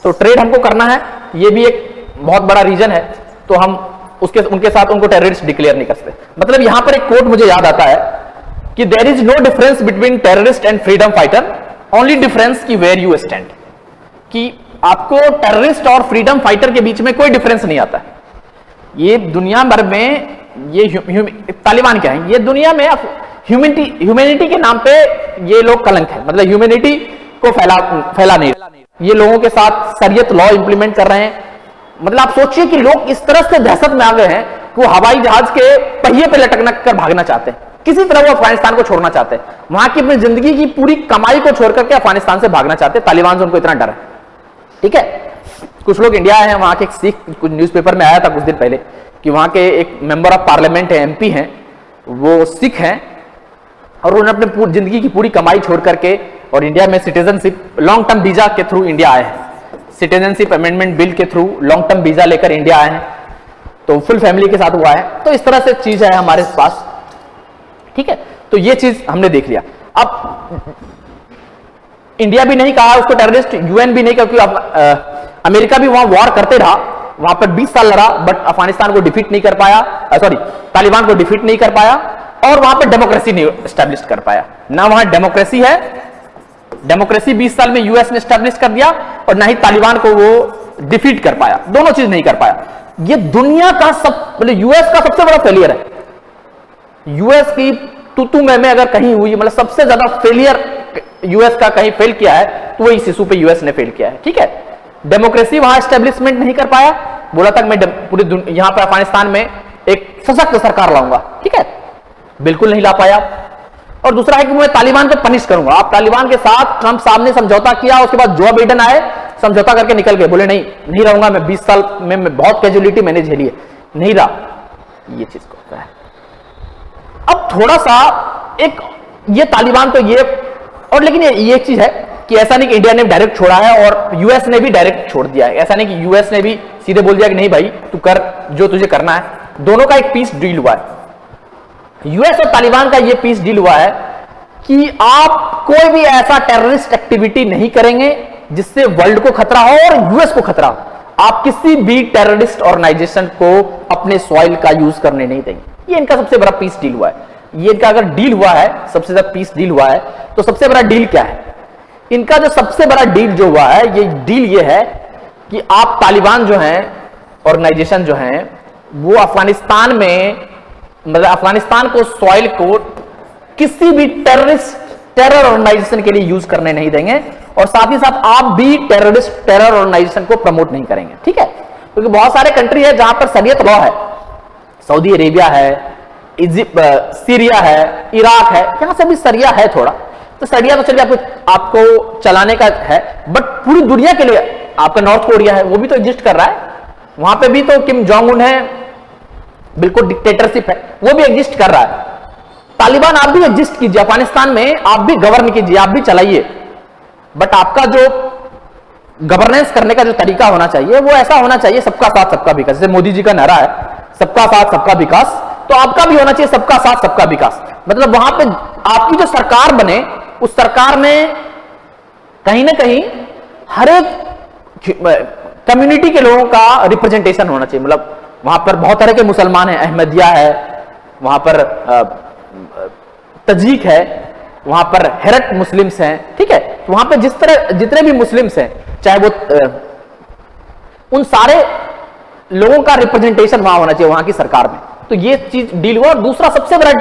तो ट्रेड हमको करना है, ये भी एक बहुत बड़ा रीजन है। तो हम उनके साथ उनको टेररिस्ट डिक्लेयर नहीं कर सकते। मतलब यहां पर एक कोट मुझे याद आता है कि there is no difference between terrorist and freedom fighter, only difference की वेयर यू स्टैंड, कि आपको टेररिस्ट और फ्रीडम फाइटर के बीच में कोई डिफरेंस नहीं आता। ये दुनिया भर में ये तालिबान क्या है, ये दुनिया में ह्यूमैनिटी के नाम पे ये लोग कलंक है, मतलब ह्यूमैनिटी को फैला नहीं, ये लोगों के साथ शरीयत लॉ इंप्लीमेंट कर रहे हैं। मतलब आप सोचिए कि लोग इस तरह से दहशत में आ गए हैं कि वो हवाई जहाज के पहिए पे लटक कर भागना चाहते हैं, किसी तरह वो अफगानिस्तान को छोड़ना चाहते हैं, वहां की अपनी जिंदगी की पूरी कमाई को छोड़ करके अफगानिस्तान से भागना चाहते हैं। तालिबान से उनको इतना डर है, ठीक है। कुछ लोग इंडिया आए हैं, वहां के एक सिख, कुछ न्यूज़पेपर में आया था कुछ दिन पहले कि वहां के एक मेंबर ऑफ पार्लियामेंट है, एमपी हैं, वो सिख हैं और उन्होंने अपनी जिंदगी की पूरी कमाई छोड़ करके और इंडिया में सिटीजनशिप लॉन्ग टर्म वीजा के थ्रू इंडिया आए हैं, सिटीजनशिप अमेंडमेंट बिल के थ्रू लॉन्ग टर्म वीजा लेकर इंडिया आए हैं, तो फुल फैमिली के साथ हुआ है। तो इस तरह से चीज है हमारे पास, ठीक है। तो ये चीज हमने देख लिया। अब इंडिया भी नहीं कहा उसको टेररिस्ट, यूएन भी नहीं कहा, क्योंकि अमेरिका भी वहां वॉर करते रहा, वहां पर 20 साल लड़ा, बट अफगानिस्तान को डिफीट नहीं कर पाया, सॉरी तालिबान को डिफीट नहीं कर पाया और वहां पर डेमोक्रेसी नहीं एस्टैब्लिश कर पाया। ना वहां डेमोक्रेसी है, डेमोक्रेसी 20 साल में यूएस ने एस्टैब्लिश कर दिया, और ना ही तालिबान को वो डिफीट कर पाया, दोनों चीज नहीं कर पाया। ये दुनिया का मतलब यूएस का सबसे बड़ा फेलियर है। यूएस की तू में अगर कहीं हुई, मतलब सबसे ज्यादा फेलियर यूएस का कहीं फेल किया है तो वो इस इशू पे यूएस ने फेल किया है, ठीक है। डेमोक्रेसी वहां एस्टेब्लिशमेंट नहीं कर पाया, बोला था मैं पूरी यहां पर अफगानिस्तान में एक सशक्त सरकार लाऊंगा, ठीक है, बिल्कुल नहीं ला पाया। और दूसरा है कि मैं तालिबान को पनिश करूंगा। आप तालिबान के साथ ट्रंप साहब ने समझौता किया, उसके बाद जो बाइडेन आए समझौता करके निकल गए, बोले नहीं रहूंगा मैं, 20 साल में बहुत कैजुअलिटी मैंने झेली है, नहीं रहा, ये चीज को होता है। अब थोड़ा सा एक ये तालिबान तो ये, और लेकिन ये चीज है कि ऐसा नहीं कि इंडिया ने डायरेक्ट छोड़ा है और यूएस ने भी डायरेक्ट छोड़ दिया है, ऐसा नहीं कि यूएस ने भी सीधे बोल दिया कि नहीं भाई तू कर जो तुझे करना है। दोनों का एक पीस डील हुआ है, यूएस और तालिबान का ये पीस डील हुआ है कि आप कोई भी ऐसा टेररिस्ट एक्टिविटी नहीं करेंगे जिससे वर्ल्ड को खतरा हो और यूएस को खतरा हो। आप किसी भी टेररिस्ट ऑर्गेनाइजेशन को अपने सॉइल का यूज करने नहीं देंगे। ये इनका सबसे बड़ा पीस डील हुआ है। ये इनका अगर डील हुआ है, सबसे ज्यादा पीस डील हुआ है, तो सबसे बड़ा डील क्या है? इनका जो सबसे बड़ा डील जो हुआ है, ये डील ये है कि आप तालिबान जो है ऑर्गेनाइजेशन जो है वो अफगानिस्तान में, मतलब अफगानिस्तान को सॉइल को किसी भी टेरर ऑर्गेनाइजेशन के लिए यूज करने नहीं देंगे, और साथ ही साथ आप भी टेरर ऑर्गेनाइजेशन को प्रमोट नहीं करेंगे, ठीक है? क्योंकि बहुत सारे कंट्री है जहां पर शरीयत लॉ है, सऊदी अरेबिया है, इजिप्ट, सीरिया है, इराक है, यहां से भी शरिया है थोड़ा, तो शरिया तो चलिए आपको चलाने का है, बट पूरी दुनिया के लिए आपका नॉर्थ कोरिया है, वो भी तो एग्जिस्ट कर रहा है, वहां पे भी तो किम जोंग उन है, बिल्कुल डिक्टेटरशिप है, वो भी एग्जिस्ट कर रहा है। तालिबान आप भी एग्जिस्ट कीजिए, अफगानिस्तान में आप भी गवर्न कीजिए, आप भी चलाइए, बट आपका जो गवर्नेंस करने का जो तरीका होना चाहिए वो ऐसा होना चाहिए, सबका साथ सबका विकास। जैसे मोदी जी का नारा है सबका साथ सबका विकास, तो आपका भी होना चाहिए सबका साथ सबका विकास। मतलब वहां पे आपकी जो सरकार बने, उस सरकार में कहीं ना कहीं हर एक कम्युनिटी के लोगों का रिप्रेजेंटेशन होना चाहिए। मतलब वहां पर बहुत तरह के मुसलमान हैं, अहमदिया है, वहां पर तजीक है, वहां पर हेरत मुस्लिम्स हैं, ठीक है? तो वहां पे जितने भी मुस्लिम्स हैं, चाहे वो उन सारे लोगों का रिप्रेजेंटेशन वहां होना चाहिए वहां की सरकार में। तो ये चीज डील हुआ। और दूसरा सबसे बड़ा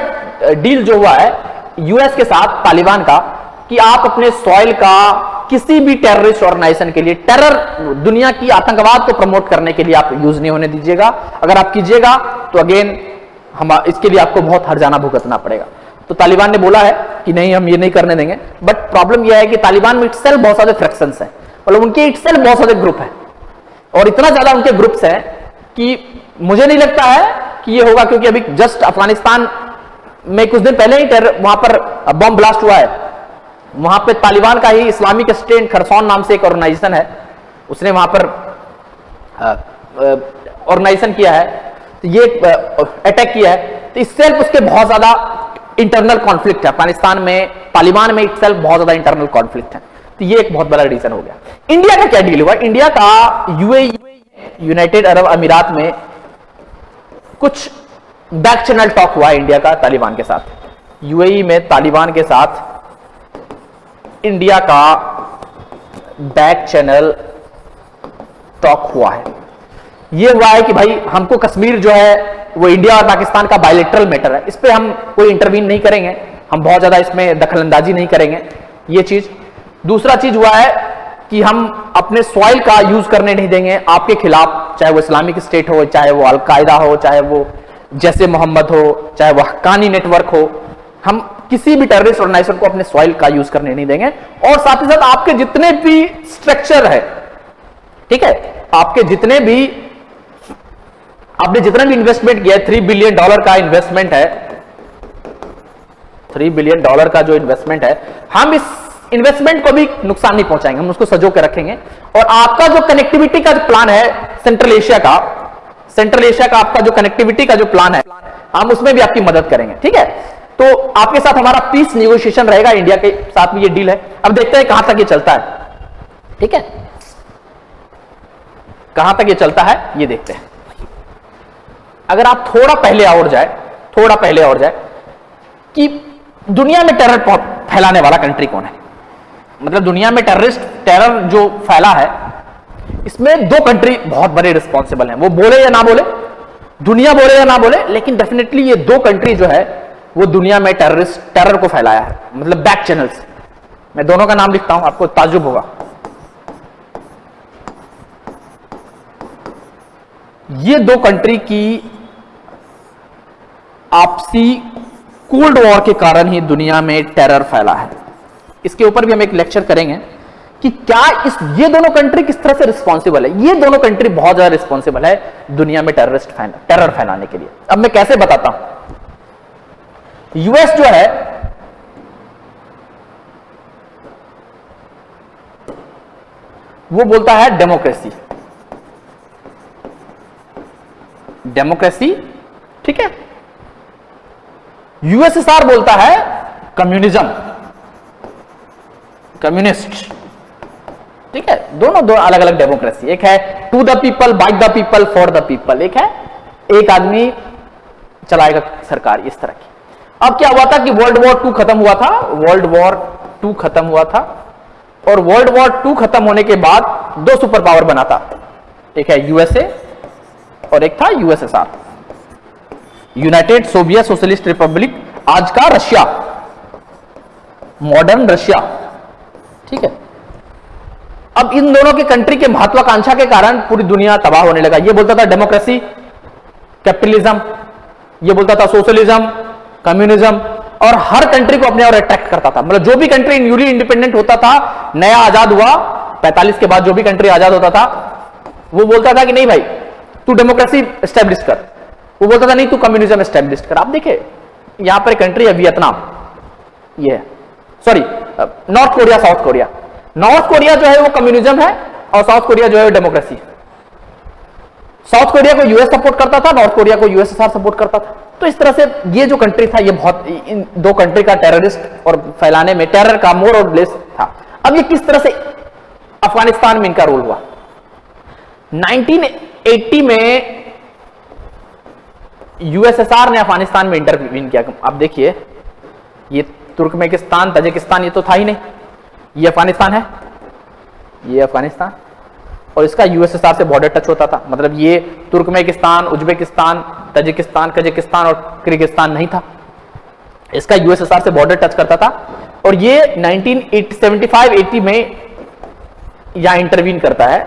डील जो हुआ है यूएस के साथ तालिबान का, कि आप अपने सॉइल का किसी भी टेररिस्ट ऑर्गेनाइजेशन के लिए, टेरर दुनिया की आतंकवाद को प्रमोट करने के लिए आप यूज नहीं होने दीजिएगा। अगर आप कीजिएगा तो अगेन हम इसके लिए आपको बहुत हर्जाना भुगतना पड़ेगा। तो तालिबान ने बोला है कि नहीं, हम ये नहीं करने देंगे। बट प्रॉब्लम यह है कि तालिबान में इटसेल्फ बहुत सारे फ्रैक्शंस हैं, मतलब उनके इटसेल्फ बहुत सारे ग्रुप हैं, और इतना ज्यादा उनके ग्रुप्स हैं कि मुझे नहीं लगता है कि ये होगा, क्योंकि अभी जस्ट अफगानिस्तान में कुछ दिन पहले ही वहां पर बॉम्ब ब्लास्ट हुआ है। वहां पे तालिबान का ही इस्लामिक स्टेट खरसौन नाम से एक ऑर्गेनाइजेशन है, उसने वहां पर ऑर्गेनाइजेशन किया है, तो ये अटैक किया है। तो इससेल्फ उसके बहुत ज्यादा इंटरनल कॉन्फ्लिक्ट है अफगानिस्तान में, तालिबान में इटसेल्फ बहुत ज्यादा इंटरनल कॉन्फ्लिक्ट है। तो ये एक बहुत बड़ा रीजन हो गया। इंडिया का क्या डील हुआ? इंडिया का यूएई, यूनाइटेड अरब अमीरात में कुछ बैक चैनल टॉक हुआ इंडिया का तालिबान के साथ। यूएई में तालिबान के साथ इंडिया का बैक चैनल टॉक हुआ है। यह हुआ है कि भाई हमको कश्मीर जो है वो इंडिया और पाकिस्तान का बायलैटरल मैटर है, इस पे हम कोई इंटरवीन नहीं करेंगे, हम बहुत ज्यादा इसमें दखलंदाजी नहीं करेंगे, ये चीज। दूसरा चीज हुआ है कि हम अपने सॉइल का यूज करने नहीं देंगे आपके खिलाफ, चाहे वो इस्लामिक स्टेट हो, चाहे वो अलकायदा हो, चाहे वो जैसे मोहम्मद हो, चाहे वो हक्कानी नेटवर्क हो, हम किसी भी टेररिस्ट ऑर्गेनाइजेशन को अपने सॉइल का यूज करने नहीं देंगे। और साथ ही साथ आपके जितने भी स्ट्रक्चर है, ठीक है, आपके जितने भी, आपने जितना भी इन्वेस्टमेंट किया है, $3 बिलियन का इन्वेस्टमेंट है, $3 बिलियन का जो इन्वेस्टमेंट है, हम इस इन्वेस्टमेंट को भी नुकसान नहीं पहुंचाएंगे, हम उसको सजो के रखेंगे। और आपका जो कनेक्टिविटी का जो प्लान है सेंट्रल एशिया का आपका जो कनेक्टिविटी का जो प्लान है, हम उसमें भी आपकी मदद करेंगे, ठीक है? तो आपके साथ हमारा पीस नेगोशिएशन रहेगा, इंडिया के साथ भी ये डील है। अब देखते हैं कहां तक ये चलता है, ठीक है? कहां तक ये चलता है ये देखते हैं। अगर आप थोड़ा पहले और जाए कि दुनिया में टेरर फैलाने वाला कंट्री कौन है, मतलब दुनिया में टेरर जो फैला है, इसमें दो कंट्री बहुत बड़े रिस्पॉन्सिबल हैं। वो बोले या ना बोले, दुनिया बोले या ना बोले, लेकिन डेफिनेटली ये दो कंट्री जो है वो दुनिया में टेरर को फैलाया है, मतलब बैक चैनल्स। मैं दोनों का नाम लिखता हूं, आपको ताज्जुब होगा। ये दो कंट्री की आपसी कोल्ड वॉर के कारण ही दुनिया में टेरर फैला है। इसके ऊपर भी हम एक लेक्चर करेंगे कि क्या ये दोनों कंट्री किस तरह से रिस्पॉन्सिबल है। ये दोनों कंट्री बहुत ज्यादा रिस्पॉन्सिबल है दुनिया में टेरर फैलाने के लिए। अब मैं कैसे बताता हूं। यूएस जो है वो बोलता है डेमोक्रेसी, ठीक है? यूएसएसआर बोलता है कम्युनिस्ट। ठीक है, दोनों दो अलग अलग डेमोक्रेसी, एक है to the people, by the people, for the people, एक है एक आदमी चलाएगा सरकार, इस तरह की। अब क्या हुआ था कि वर्ल्ड वॉर 2 खत्म हुआ था, वर्ल्ड वॉर 2 खत्म हुआ था, और वर्ल्ड वॉर 2 खत्म होने के बाद 2 सुपर पावर बना था, एक है यूएसए और एक था USSR, United Soviet socialist Republic, आज का रशिया, मॉडर्न रशिया, ठीक है। अब इन दोनों की कंट्री के महत्वाकांक्षा के कारण पूरी दुनिया तबाह होने लगा। ये बोलता था डेमोक्रेसी, कैपिटलिज्म, ये बोलता था सोशलिज्म, कम्युनिज्म, और हर कंट्री को अपने और अट्रैक्ट करता था। मतलब जो भी कंट्री न्यूली इंडिपेंडेंट होता था, नया आजाद हुआ 45 के बाद, जो भी कंट्री आजाद होता था, वो बोलता था कि नहीं भाई तू डेमोक्रेसी एस्टेब्लिश कर, वो बोलता था नहीं तू कम्युनिज्म एस्टेब्लिश कर। आप देखिए यहां पर कंट्री है वियतनाम, ये sorry north Korea, south Korea. North Korea जो है वो कम्युनिज्म है और साउथ कोरिया जो है वो डेमोक्रेसी। साउथ कोरिया को यूएस सपोर्ट करता था, नॉर्थ कोरिया को यूएसएसआर सपोर्ट करता था। तो इस तरह से ये जो कंट्री था, ये बहुत इन दो कंट्री का टेररिस्ट और फैलाने में टेरर का मोर और ब्लेस था। अब ये किस तरह से अफगानिस्तान में इनका रोल हुआ। 1980 में यूएसएसआर ने अफगानिस्तान में इंटरवीन किया। आप देखिए ये तुर्कमेनिस्तान, तजिकिस्तान ये तो था ही नहीं, ये अफगानिस्तान है, ये अफगानिस्तान, और इसका यूएसएसआर से बॉर्डर टच होता था। मतलब ये तुर्कमेनिस्तान, उज्बेकिस्तान, तजिकिस्तान, कजाकिस्तान और किर्गिस्तान नहीं था, इसका यूएसएसआर से बॉर्डर टच करता था। और ये 1975-80 में यहां इंटरवीन करता है,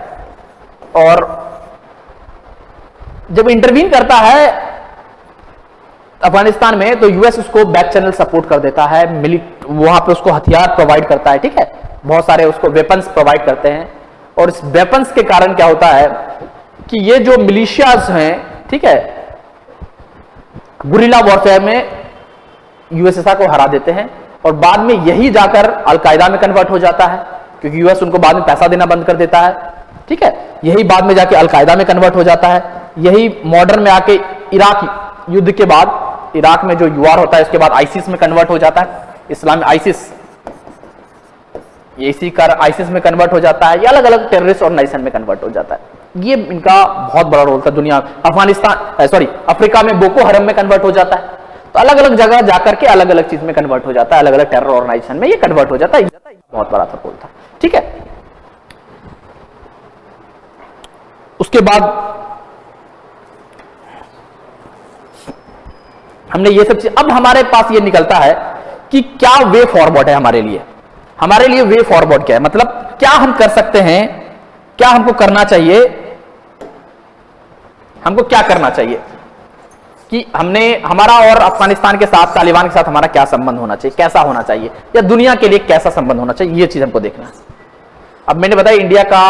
और जब इंटरवीन करता है अफगानिस्तान में तो यूएस उसको बैक चैनल सपोर्ट कर देता है, वहां पे उसको हथियार प्रोवाइड करता है, ठीक है, बहुत सारे उसको वेपन्स प्रोवाइड करते हैं। और इस वेपन्स के कारण क्या होता है कि ये जो मिलिशियाज हैं, ठीक है, गुरिल्ला वॉरफेयर में यूएसएसआर को हरा देते हैं, और बाद में यही जाकर अलकायदा में कन्वर्ट हो जाता है, क्योंकि यूएस उनको बाद में पैसा देना बंद कर देता है, ठीक है। यही बाद में जाके अलकायदा में कन्वर्ट हो जाता है, यही मॉडर्न में आके इराक युद्ध के बाद, इराक में जो यूआर होता है उसके बाद आईसिस में कन्वर्ट हो जाता है, इस्लामी आईसिस, इसी का आईसिस में कन्वर्ट हो जाता है, या अलग अलग टेररिस्ट ऑर्गेनाइजेशन में कन्वर्ट हो जाता है। ये इनका बहुत बड़ा रोल था दुनिया। अफगानिस्तान सॉरी अफ्रीका में बोको हरम में कन्वर्ट हो जाता है। तो अलग अलग जगह जाकर के अलग अलग चीज में कन्वर्ट हो जाता है, अलग अलग टेरर ऑर्गेनाइजेशन में ये कन्वर्ट हो जाता है। बहुत बड़ा था रोल था, ठीक है। उसके बाद हमने ये सब चीज, अब हमारे पास ये निकलता है कि क्या वे फॉरवर्ड है हमारे लिए। हमारे लिए वे फॉरवर्ड क्या है, मतलब क्या हम कर सकते हैं, क्या हमको करना चाहिए, हमको क्या करना चाहिए कि हमने हमारा और अफगानिस्तान के साथ, तालिबान के साथ हमारा क्या संबंध होना चाहिए, कैसा होना चाहिए, या दुनिया के लिए कैसा संबंध होना चाहिए, ये चीज हमको देखना है। अब मैंने बताया इंडिया का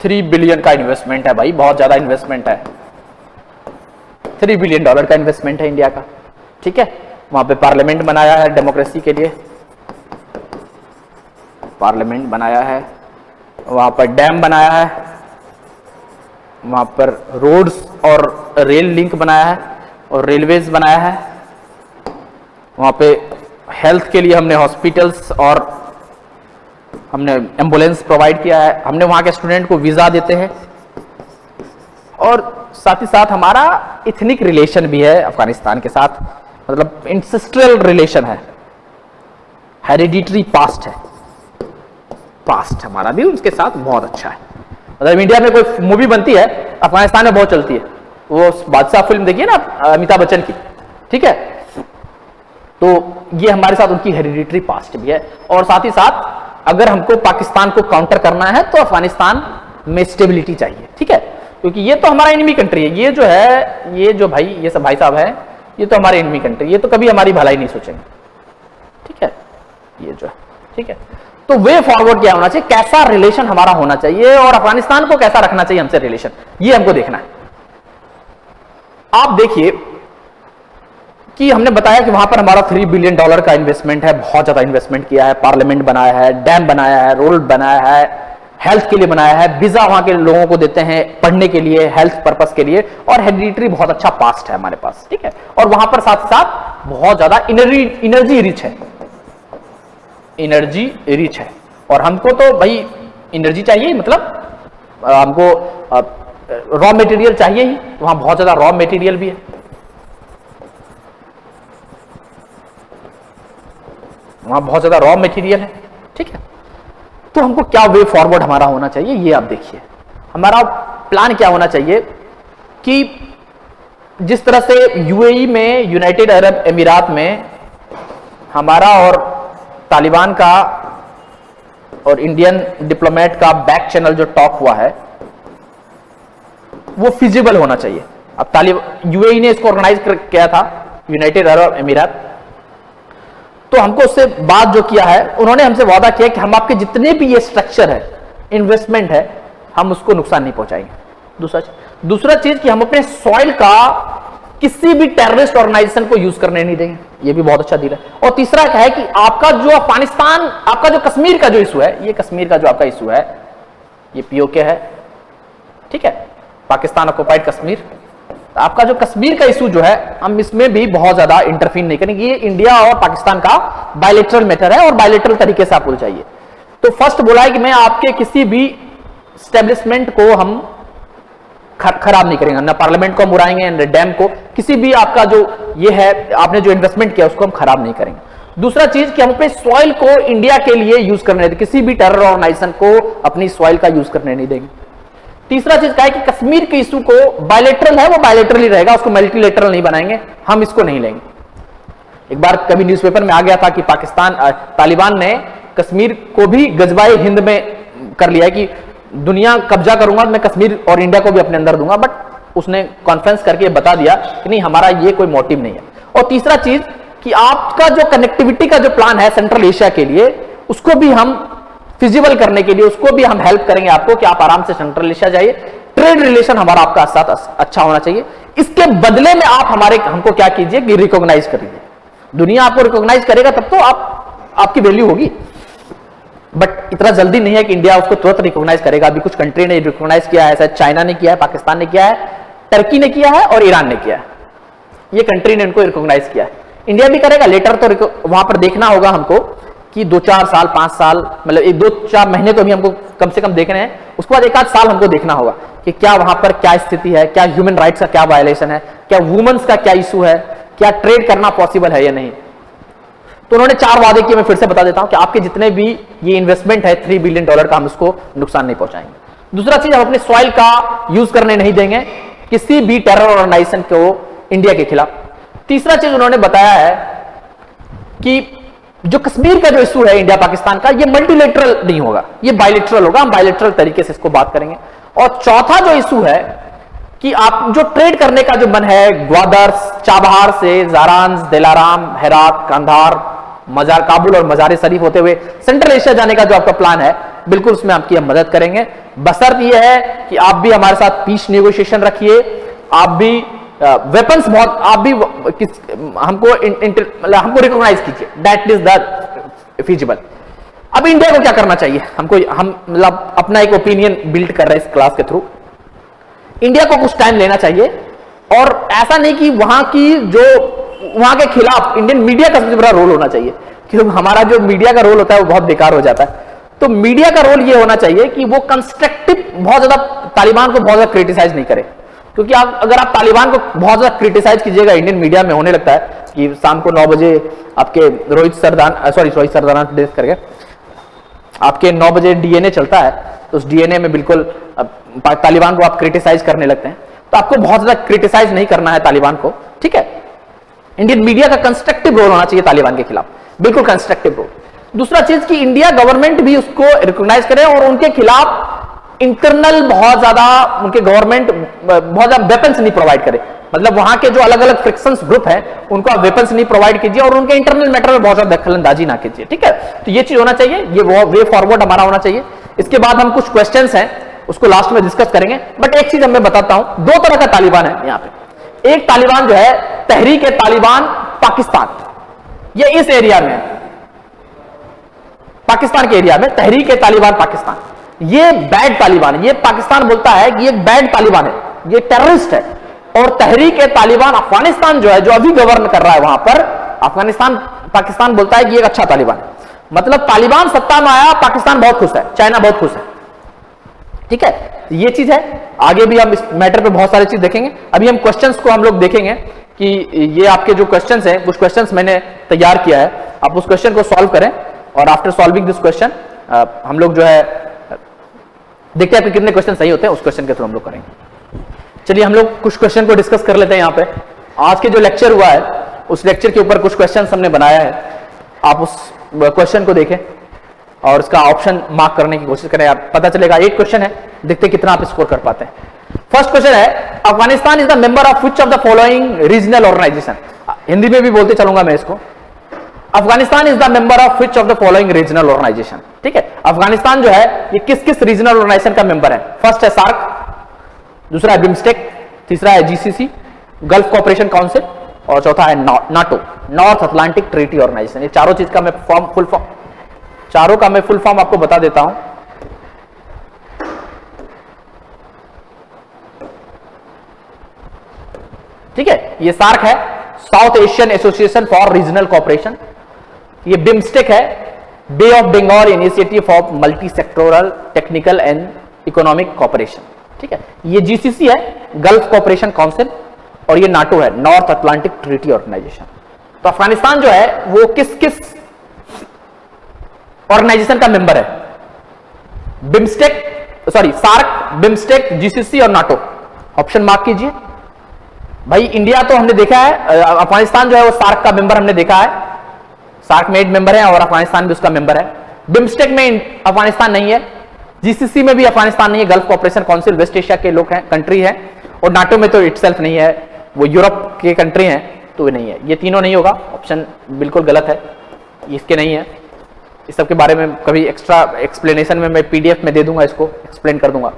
3 बिलियन का इन्वेस्टमेंट है भाई, बहुत ज्यादा इन्वेस्टमेंट है, $3 बिलियन का इन्वेस्टमेंट है इंडिया का, ठीक है। वहां पे पार्लियामेंट बनाया है, डेमोक्रेसी के लिए पार्लियामेंट बनाया है, वहां पर डैम बनाया है, वहां पर रोड्स और रेल लिंक बनाया है और रेलवेज बनाया है, वहां पे हेल्थ के लिए हमने हॉस्पिटल्स और हमने एम्बुलेंस प्रोवाइड किया है, हमने वहां के स्टूडेंट को वीजा देते हैं, और साथ ही साथ हमारा इथनिक रिलेशन भी है अफगानिस्तान के साथ, मतलब इंसेस्ट्रल रिलेशन है, हेरिडिटरी पास्ट है, पास्ट हमारा भी उनके साथ बहुत अच्छा है। मतलब इंडिया में कोई मूवी बनती है अफगानिस्तान में बहुत चलती है, वो बादशाह फिल्म देखिए ना अमिताभ बच्चन की, ठीक है। तो ये हमारे साथ उनकी हेरिडिटरी पास्ट भी है। और साथ ही साथ अगर हमको पाकिस्तान को काउंटर करना है तो अफगानिस्तान में स्टेबिलिटी चाहिए, ठीक है, क्योंकि ये तो हमारा एनिमी कंट्री है। ये जो है, ये जो भाई, ये सब भाई साहब है, ये तो हमारे एनिमी कंट्री, ये तो कभी हमारी भलाई नहीं सोचेंगे, ठीक है, ये जो है, ठीक है। तो वे फॉरवर्ड क्या होना चाहिए, कैसा रिलेशन हमारा होना चाहिए, और अफगानिस्तान को कैसा रखना चाहिए हमसे रिलेशन, ये हमको देखना है। आप देखिए कि हमने बताया कि वहां पर हमारा $3 बिलियन का इन्वेस्टमेंट है, बहुत ज्यादा इन्वेस्टमेंट किया है, पार्लियामेंट बनाया है, डैम बनाया है, रोड बनाया है, हेल्थ के लिए बनाया है, वीजा वहां के लोगों को देते हैं पढ़ने के लिए, हेल्थ पर्पस के लिए, और हेरिडिटरी बहुत अच्छा पास्ट है हमारे पास, ठीक है। और वहां पर साथ साथ बहुत ज्यादा एनर्जी रिच है, एनर्जी रिच है, और हमको तो भाई एनर्जी चाहिए, मतलब हमको रॉ मटेरियल चाहिए ही, वहां बहुत ज्यादा रॉ मटेरियल भी है। वहां बहुत ज्यादा रॉ मटेरियल है, ठीक है। तो हमको क्या वे फॉरवर्ड हमारा होना चाहिए, ये आप देखिए। हमारा प्लान क्या होना चाहिए कि जिस तरह से यूएई में, यूनाइटेड अरब अमीरात में हमारा और तालिबान का और इंडियन डिप्लोमेट का बैक चैनल जो टॉक हुआ है वो फिजिबल होना चाहिए। अब यूएई ने इसको ऑर्गेनाइज किया था, यूनाइटेड अरब अमीरात, तो हमको उससे बात जो किया है, उन्होंने हमसे वादा किया कि हम आपके जितने भी ये स्ट्रक्चर है, इन्वेस्टमेंट है, हम उसको नुकसान नहीं पहुंचाएंगे। दूसरा चीज कि हम अपने सॉइल का किसी भी टेररिस्ट ऑर्गेनाइजेशन को यूज करने नहीं देंगे, ये भी बहुत अच्छा डील है। और तीसरा क्या है कि आपका जो अफगानिस्तान, आपका जो कश्मीर का जो इशू है, ये कश्मीर का जो आपका इशू है, ये पीओके है, ठीक है, पाकिस्तान ऑक्युपाइड कश्मीर। आपका जो कश्मीर का इशू जो है, हम इसमें भी बहुत ज्यादा इंटरफीन नहीं करेंगे। ये इंडिया और पाकिस्तान का बायलैटरल मैटर है और बायलैटरल तरीके से आपको उलझाइए। तो फर्स्ट बोला है कि मैं आपके किसी भी स्टैब्लिशमेंट को हम खराब नहीं करेंगे, ना पार्लियामेंट को हम उड़ाएंगे, ना डैम को, किसी भी आपका जो ये है, आपने जो इन्वेस्टमेंट किया उसको हम खराब नहीं करेंगे। दूसरा चीज कि हम अपने सॉइल को इंडिया के लिए यूज करने देंगे, किसी भी टेरर ऑर्गेनाइजेशन को अपनी सॉइल का यूज करने नहीं देंगे। तीसरा चीज क्या है कि कश्मीर के इशू को बायलैटरल है, वो बायलैटरल ही रहेगा, उसको मल्टीलैटरल नहीं बनाएंगे, हम इसको नहीं लेंगे। एक बार कभी न्यूज़पेपर में आ गया था कि पाकिस्तान, तालिबान ने कश्मीर को भी गजबाए हिंद में कर लिया है कि दुनिया कब्जा करूंगा, मैं कश्मीर और इंडिया को भी अपने अंदर दूंगा, बट उसने कॉन्फ्रेंस करके बता दिया कि नहीं, हमारा ये कोई मोटिव नहीं है। और तीसरा चीज कि आपका जो कनेक्टिविटी का जो प्लान है सेंट्रल एशिया के लिए, उसको भी हम फिजिबल करने के लिए, उसको भी हम हेल्प करेंगे आपको कि आप आराम से सेंट्रल एशिया जाइए। ट्रेड रिलेशन हमारा आपका साथ अच्छा होना चाहिए। इसके बदले में आप हमको क्या कीजिए कि रिकॉग्नाइज करिए। दुनिया आपको रिकॉग्नाइज करेगा तब तो आपकी वैल्यू होगी, बट इतना जल्दी नहीं है कि इंडिया उसको तुरंत रिकॉग्नाइज करेगा। अभी कुछ कंट्री ने रिकॉग्नाइज किया है, शायद चाइना ने किया है, पाकिस्तान ने किया है, टर्की ने किया है और ईरान ने किया है। ये कंट्री ने इनको रिकॉग्नाइज किया है। इंडिया भी करेगा लेटर, तो वहां पर देखना होगा हमको कि 2-4 साल, 5 साल, मतलब 1-2-4 महीने तो भी हमको कम से कम देखने हैं। उसके बाद 1-8 साल हमको देखना होगा कि क्या वहां पर क्या स्थिति है, क्या ह्यूमन राइट्स का क्या वायलेशन है, क्या वुमेन्स का क्या इशू है, क्या ट्रेड करना पॉसिबल है या नहीं। तो उन्होंने 4 वादे किए, मैं फिर से बता देता हूं कि आपके जितने भी ये इन्वेस्टमेंट है $3 बिलियन का, हम उसको नुकसान नहीं पहुंचाएंगे। दूसरा चीज, हम अपने सॉइल का यूज करने नहीं देंगे किसी भी टेरर ऑर्गेनाइजेशन को इंडिया के खिलाफ। तीसरा चीज उन्होंने बताया है कि जो कश्मीर का जो इशू है इंडिया पाकिस्तान का, ये मल्टीलेटरल नहीं होगा, ये बायलेटरल होगा, हम बायलेटरल तरीके से इसको बात करेंगे। और चौथा जो इशू है कि आप जो ट्रेड करने का जो मन है, ग्वादर, चाबहार से जारांज, दिलाराम, हेरात, कंधार, मजार, काबुल और मजार शरीफ होते हुए सेंट्रल एशिया जाने का जो आपका प्लान है, बिल्कुल उसमें आपकी हम मदद करेंगे। बशर्त यह है कि आप भी हमारे साथ पीस नेगोशिएशन रखिए, आप भी वेपन्स बहुत, आप भी हमको रिकॉग्नाइज कीजिए, दैट इज द फिजिबल। अब इंडिया को क्या करना चाहिए, हम मतलब अपना एक ओपिनियन बिल्ड कर रहे हैं इस क्लास के थ्रू। इंडिया को कुछ टाइम लेना चाहिए, और ऐसा नहीं कि वहां के खिलाफ इंडियन मीडिया का सबसे बड़ा रोल होना चाहिए, क्योंकि हमारा जो मीडिया का रोल होता है वो बहुत बेकार हो जाता है। तो मीडिया का रोल ये होना चाहिए कि वो कंस्ट्रक्टिव, बहुत ज्यादा तालिबान को बहुत ज्यादा क्रिटिसाइज नहीं करे, क्योंकि अगर आप तालिबान को बहुत ज्यादा क्रिटिसाइज कीजिएगा, इंडियन मीडिया में होने लगता है कि शाम को 9 बजे आपके रोहित सरदाना डेथ करके आपके 9 बजे डीएनए चलता है, तो उस डीएनए में बिल्कुल तालिबान को आप क्रिटिसाइज करने लगते हैं। तो आपको बहुत ज्यादा क्रिटिसाइज नहीं करना है तालिबान को, ठीक है। इंडियन मीडिया का कंस्ट्रक्टिव रोल होना चाहिए तालिबान के खिलाफ, बिल्कुल कंस्ट्रक्टिव रोल। दूसरा चीज कि इंडिया गवर्नमेंट भी उसको रिकॉग्नाइज करे और उनके खिलाफ इंटरनल बहुत ज्यादा, उनके गवर्नमेंट बहुत ज्यादा वेपन्स नहीं प्रोवाइड करे, मतलब वहां के जो अलग अलग फ्रिक्शंस ग्रुप हैं उनको आप वेपन्स नहीं प्रोवाइड कीजिए और उनके इंटरनल मैटर में बहुत ज्यादा दखलंदाजी ना कीजिए, ठीक है। तो ये चीज होना चाहिए, ये वे फॉरवर्ड हमारा होना चाहिए। इसके बाद हम कुछ क्वेश्चंस हैं उसको लास्ट में डिस्कस करेंगे, बट एक चीज मैं बताता हूं, 2 तरह का तालिबान है यहाँ पे। एक तालिबान जो है तहरीक तालिबान पाकिस्तान, ये इस एरिया में, पाकिस्तान के एरिया में तहरीक तालिबान पाकिस्तान, ये बैड तालिबान है। ये पाकिस्तान बोलता है कि ये बैड तालिबान है, ये टेररिस्ट है। और तहरीक तालिबान अफगानिस्तान जो है, जो अभी गवर्न कर रहा है वहां पर, अफगानिस्तान, पाकिस्तान बोलता है कि ये एक अच्छा तालिबान है। मतलब तालिबान सत्ता में आया, पाकिस्तान बहुत खुश है, चाइना बहुत खुश है। ठीक है, ये चीज है। आगे भी हम इस मैटर पे बहुत सारी चीज देखेंगे। अभी हम क्वेश्चंस को हम लोग देखेंगे कि ये आपके जो क्वेश्चंस हैं, कुछ क्वेश्चंस मैंने तैयार किया है, आप उस क्वेश्चन को सॉल्व करें और आफ्टर सॉल्विंग दिस क्वेश्चन हम लोग जो है देखते हैं कि कितने क्वेश्चन सही होते हैं, उस क्वेश्चन के थ्रू हम लोग करेंगे। चलिए हम लोग कुछ क्वेश्चन को डिस्कस कर लेते हैं। यहाँ पे आज के जो लेक्चर हुआ है उस लेक्चर के ऊपर कुछ क्वेश्चन हमने बनाया है, आप उस क्वेश्चन को देखें और इसका ऑप्शन मार्क करने की कोशिश करें। आप पता चलेगा, एक क्वेश्चन है, देखते हैं कितना आप स्कोर कर पाते हैं। फर्स्ट क्वेश्चन है, Afghanistan is the member of which of the following regional organization. Hindi में भी बोलते चलूंगा मैं इसको। Afghanistan is the member of which of the following regional organization. ठीक है, अफगानिस्तान जो है ये किस किस रीजनल ऑर्गेनाइजेशन का मेंबर है? फर्स्ट है सार्क, दूसरा है बिम्स्टेक, तीसरा है जीसीसी, गल्फ कोऑपरेशन काउंसिल, और चौथा है NATO, north Atlantic treaty organization. ये चारों चीज का मैं फुल फॉर्म चारों का मैं फुल फॉर्म आपको बता देता हूं। ठीक है, ये सार्क है, South Asian Association for Regional Cooperation. ये बिम्स्टेक है, Bay of Bengal Initiative for Multi Sectoral Technical and Economic Cooperation. ठीक है, ये जीसीसी है, गल्फ कोऑपरेशन काउंसिल, और ये नाटो है, नॉर्थ अटलांटिक ट्रीटी ऑर्गेनाइजेशन। तो अफगानिस्तान जो है वो किस किस ऑर्गेनाइजेशन का मेंबर है? BIMSTEC, sorry SAARC, BIMSTEC, GCC और नाटो। ऑप्शन मार्क कीजिए भाई। इंडिया तो हमने देखा है, अफगानिस्तान जो है वो सार्क का मेंबर हमने देखा है, सार्क में 8 मेंबर है और अफगानिस्तान भी उसका मेंबर है। बिम्स्टेक में अफगानिस्तान नहीं है, जीसीसी में भी अफगानिस्तान नहीं है, gulf cooperation council west Asia के लोग हैं, कंट्री है, और नाटो में तो इटसेल्फ नहीं है, वो यूरोप के कंट्री हैं, तो नहीं है। ये तीनों नहीं होगा, ऑप्शन बिल्कुल गलत है, इसके नहीं है। इस सब के बारे में कभी एक्स्ट्रा एक्सप्लेनेशन में मैं पीडीएफ में दे दूंगा, इसको एक्सप्लेन कर दूंगा।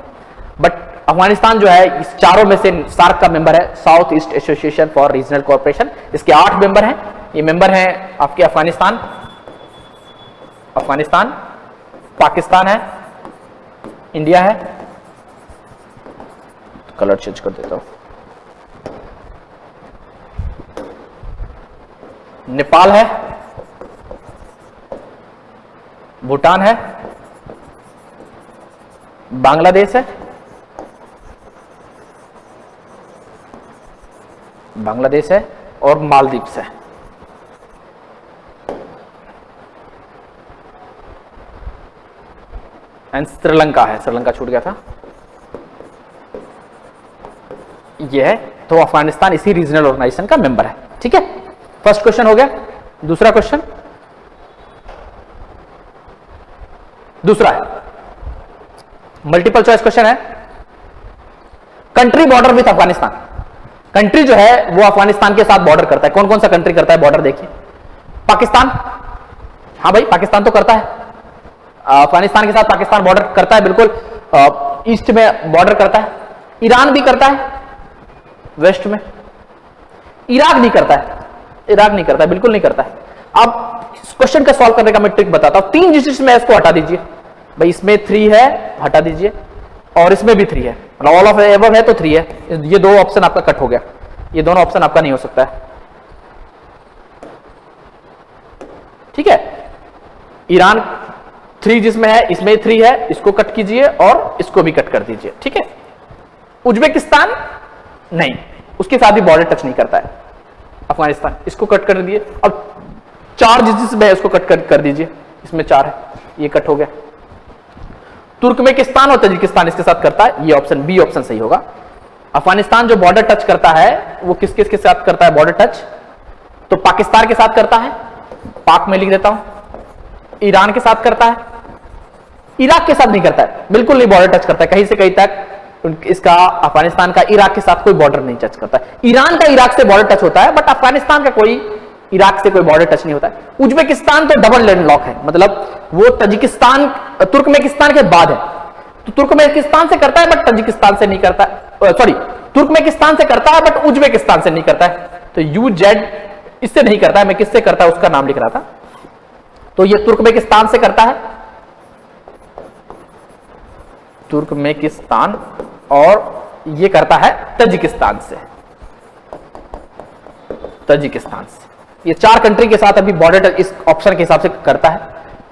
बट अफगानिस्तान जो है इस चारों में से सार्क का मेंबर है, south east association for Regional cooperation. इसके 8 मेंबर हैं। ये मेंबर हैं आपके अफगानिस्तान, पाकिस्तान है, इंडिया है, कलर चेंज कर देता हूं, नेपाल है, भूटान है, बांग्लादेश है, और मालदीव्स है। एंड श्रीलंका है, श्रीलंका छूट गया था। ये है, तो अफगानिस्तान इसी रीजनल ऑर्गेनाइजेशन का मेंबर है। ठीक है, फर्स्ट क्वेश्चन हो गया। दूसरा क्वेश्चन, दूसरा है मल्टीपल चॉइस क्वेश्चन है। Country border with Afghanistan. Country जो है वो अफगानिस्तान के साथ बॉर्डर करता है। कौन कौन सा कंट्री करता है बॉर्डर? देखिए, पाकिस्तान, हाँ भाई पाकिस्तान तो करता है, अफगानिस्तान के साथ पाकिस्तान बॉर्डर करता है, बिल्कुल ईस्ट में बॉर्डर करता है। ईरान भी करता है वेस्ट में। इराक नहीं करता है, बिल्कुल नहीं करता है। अब इस क्वेश्चन का सॉल्व करने का मैं ट्रिक बताता हूं। 3 डिजिट्स में इसको हटा दीजिए भाई, इसमें 3 है, हटा दीजिए, और इसमें भी 3 है, ऑल ऑफ एबव है तो 3 है। ये 2 ऑप्शन आपका कट हो गया, ये दोनों ऑप्शन आपका नहीं हो सकता है। ठीक है, ईरान 3 जिसमें है, इसमें 3 है, इसको कट कीजिए और इसको भी कट कर दीजिए। ठीक है, उज्बेकिस्तान नहीं, उसके साथ भी बॉर्डर टच नहीं करता है अफगानिस्तान, इसको कट कर दिए। अब 4 जिसमें है उसको कट कर दीजिए, इसमें 4 है, ये कट हो गया। तुर्कमेनिस्तान और तजिकिस्तान इसके साथ करता है, ये ऑप्शन बी ऑप्शन सही होगा। अफगानिस्तान जो बॉर्डर टच करता है वो किस किस के साथ करता है बॉर्डर टच? तो पाकिस्तान के साथ करता है, पाक में लिख देता हूं। ईरान के साथ करता है, इराक के साथ नहीं करता है, बिल्कुल नहीं बॉर्डर टच करता है कहीं से कहीं तक। इसका अफगानिस्तान का इराक के साथ कोई बॉर्डर नहीं टच करता है। ईरान का इराक से बॉर्डर टच होता है, बट अफगानिस्तान का कोई इराक से कोई बॉर्डर टच नहीं होता है। उज्बेकिस्तान तो डबल लैंडलॉक है, मतलब वो तजिकिस्तान तुर्कमेनिस्तान के बाद है, तो तुर्कमेनिस्तान से करता है बट तजिकिस्तान से नहीं करता है, सॉरी तुर्कमेनिस्तान से करता है बट उज्बेकिस्तान से नहीं करता है। तो यूजेड इससे नहीं करता है, मैं किससे करता है उसका नाम लिख रहा था। तो ये तुर्कमेनिस्तान से करता है, तुर्कमेनिस्तान, और ये करता है तजिकिस्तान से, ये 4 कंट्री के साथ अभी बॉर्डर इस ऑप्शन के हिसाब से करता है।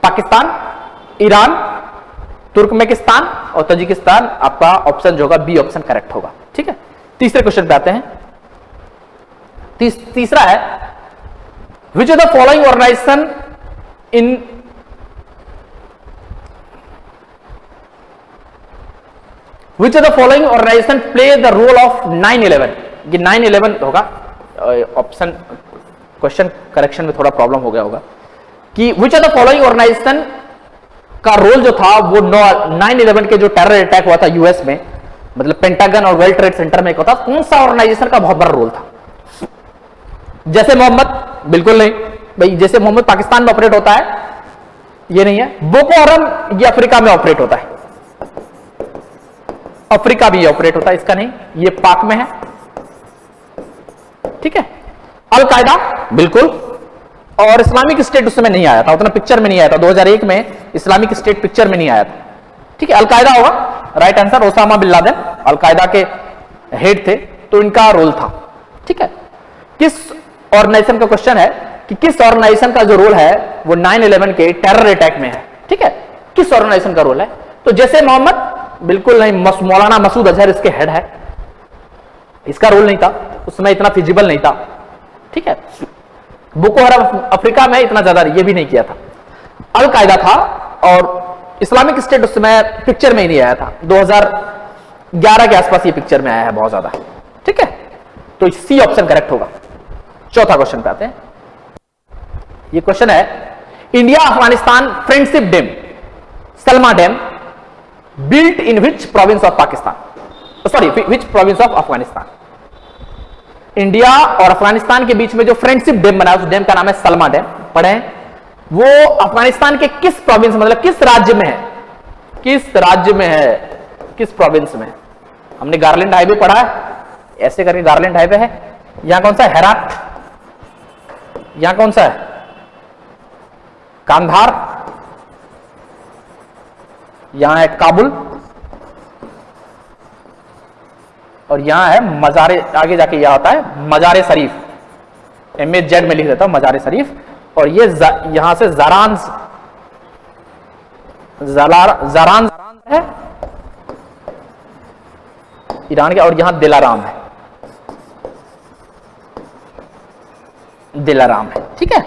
पाकिस्तान, ईरान, तुर्कमेनिस्तान और तजिकिस्तान। आपका ऑप्शन जो होगा बी ऑप्शन करेक्ट होगा। ठीक है, तीसरे क्वेश्चन पे आते हैं। तीसरा है which of the following organization in which of the following organization play the role of 9/11। ये 9/11 होगा ऑप्शन, क्वेश्चन करेक्शन में थोड़ा प्रॉब्लम हो गया होगा कि which of the following organization का रोल जो था वो 9/11 के जो टेरर अटैक हुआ था यूएस में, मतलब पेंटागन और वर्ल्ड ट्रेड सेंटर में होता, कौन सा ऑर्गेनाइजेशन का बहुत बड़ा रोल था? जैसे मोहम्मद, बिल्कुल नहीं भाई, जैसे मोहम्मद पाकिस्तान में ऑपरेट होता है ये नहीं है। बोको हरम ये अफ्रीका में ऑपरेट होता है, अफ्रीका भी ऑपरेट होता है, इसका नहीं, ये पाक में है। ठीक है, अल कायदा बिल्कुल, और इस्लामिक स्टेट उस समय नहीं आया था, उतना पिक्चर में नहीं आया था, 2001 में इस्लामिक स्टेट पिक्चर में नहीं आया था। ठीक है, अल कायदा होगा right answer. Osama bin Laden Al Qaeda के हेड थे, तो इनका रोल था। ठीक है, किस ऑर्गेनाइजेशन का क्वेश्चन है कि किस ऑर्गेनाइजेशन का जो रोल है वो 9/11 के टेरर अटैक में है। ठीक है, किस ऑर्गेनाइजेशन का रोल है? तो जैसे मोहम्मद बिल्कुल नहीं, मौलाना मसूद अजहर इसके हेड है, इसका रोल नहीं था, उसमें इतना फिजिबल नहीं था। ठीक है, बोको हरम अफ्रीका में इतना ज्यादा ये भी नहीं किया था। अल कायदा था और इस्लामिक स्टेट उस समय पिक्चर में ही नहीं आया था, 2011 के आसपास ये पिक्चर में आया है बहुत ज्यादा। ठीक है, तो सी ऑप्शन करेक्ट होगा। चौथा क्वेश्चन पे आते हैं। ये क्वेश्चन है India Afghanistan friendship dam, Salma dam, built in which province of Pakistan? Sorry, which province of Afghanistan? India और अफगानिस्तान के बीच में जो फ्रेंडशिप डैम बना है उस डैम का नाम है सलमा डैम। पढ़े हैं? वो अफगानिस्तान के किस प्रोविंस, मतलब किस राज्य में है? किस राज्य में है, किस प्रोविंस में? हमने गारलैंड हाईवे पढ़ा है, ऐसे करके गारलैंड हाईवे है। यहां कौन सा है? हेरात। यहां कौन सा है? कांधार। यहां है काबुल और यहां है मजारे, आगे जाके यह होता है मजारे शरीफ, MAZ में लिख देता हूं मजारे शरीफ। और ये यहां से जारान है ईरान के, और यहां दिलाराम है, दिलाराम है। ठीक है,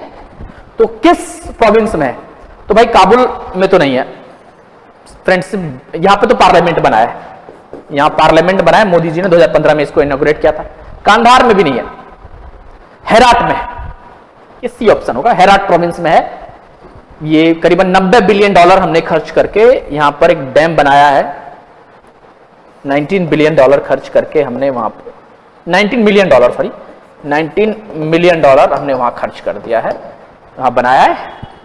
तो किस प्रोविंस में है? तो भाई काबुल में तो नहीं है फ्रेंड्स, यहां पे तो पार्लियामेंट बना है, यहां पार्लियामेंट बना है, मोदी जी ने 2015 में इसको इनॉग्रेट किया था। कांधार में भी नहीं है, हेरात में, ये सी ऑप्शन होगा, हेरात प्रोविंस में है। ये करीबन $90 बिलियन हमने खर्च करके यहां पर एक डैम बनाया है, $19 बिलियन खर्च करके हमने वहां पर, $19 मिलियन सॉरी, $19 मिलियन हमने वहां खर्च कर दिया है, वहां बनाया है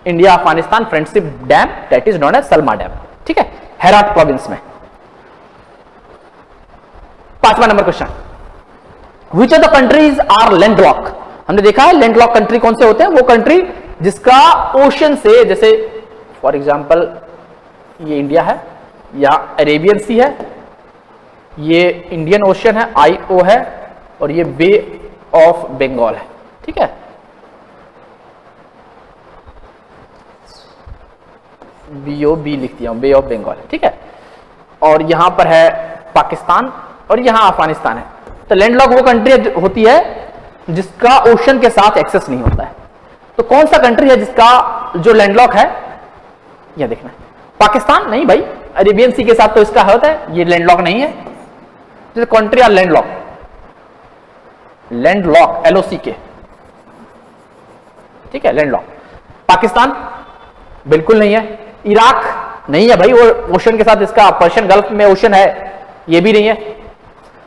India Afghanistan friendship dam, that is known as Salma dam. ठीक है, हेरात प्रोविंस में। 5वां number question, which of the countries are landlocked? हमने देखा है लैंडलॉक कंट्री कौन से होते हैं, वो कंट्री जिसका ओशन से, जैसे फॉर एग्जांपल ये इंडिया है, या अरेबियन सी है, ये इंडियन ओशन है, IO है, और ये बे ऑफ बंगाल है। ठीक है, BOB लिख दिया हूं, बे ऑफ बंगाल है। ठीक है, और यहां पर है पाकिस्तान और यहां अफगानिस्तान है। तो लैंडलॉक वो कंट्री होती है जिसका ओशन के साथ एक्सेस नहीं होता है। तो कौन सा कंट्री है जिसका जो लैंडलॉक है? यह देखना, पाकिस्तान नहीं भाई, अरेबियन सी के साथ तो इसका होता है, ये लैंडलॉक नहीं है। जैसे country are landlock, landlock LOC के। ठीक है, लैंडलॉक। पाकिस्तान बिल्कुल नहीं है, इराक नहीं है भाई, वो ओशन के साथ, इसका पर्शियन गल्फ में ओशन है, ये भी नहीं है।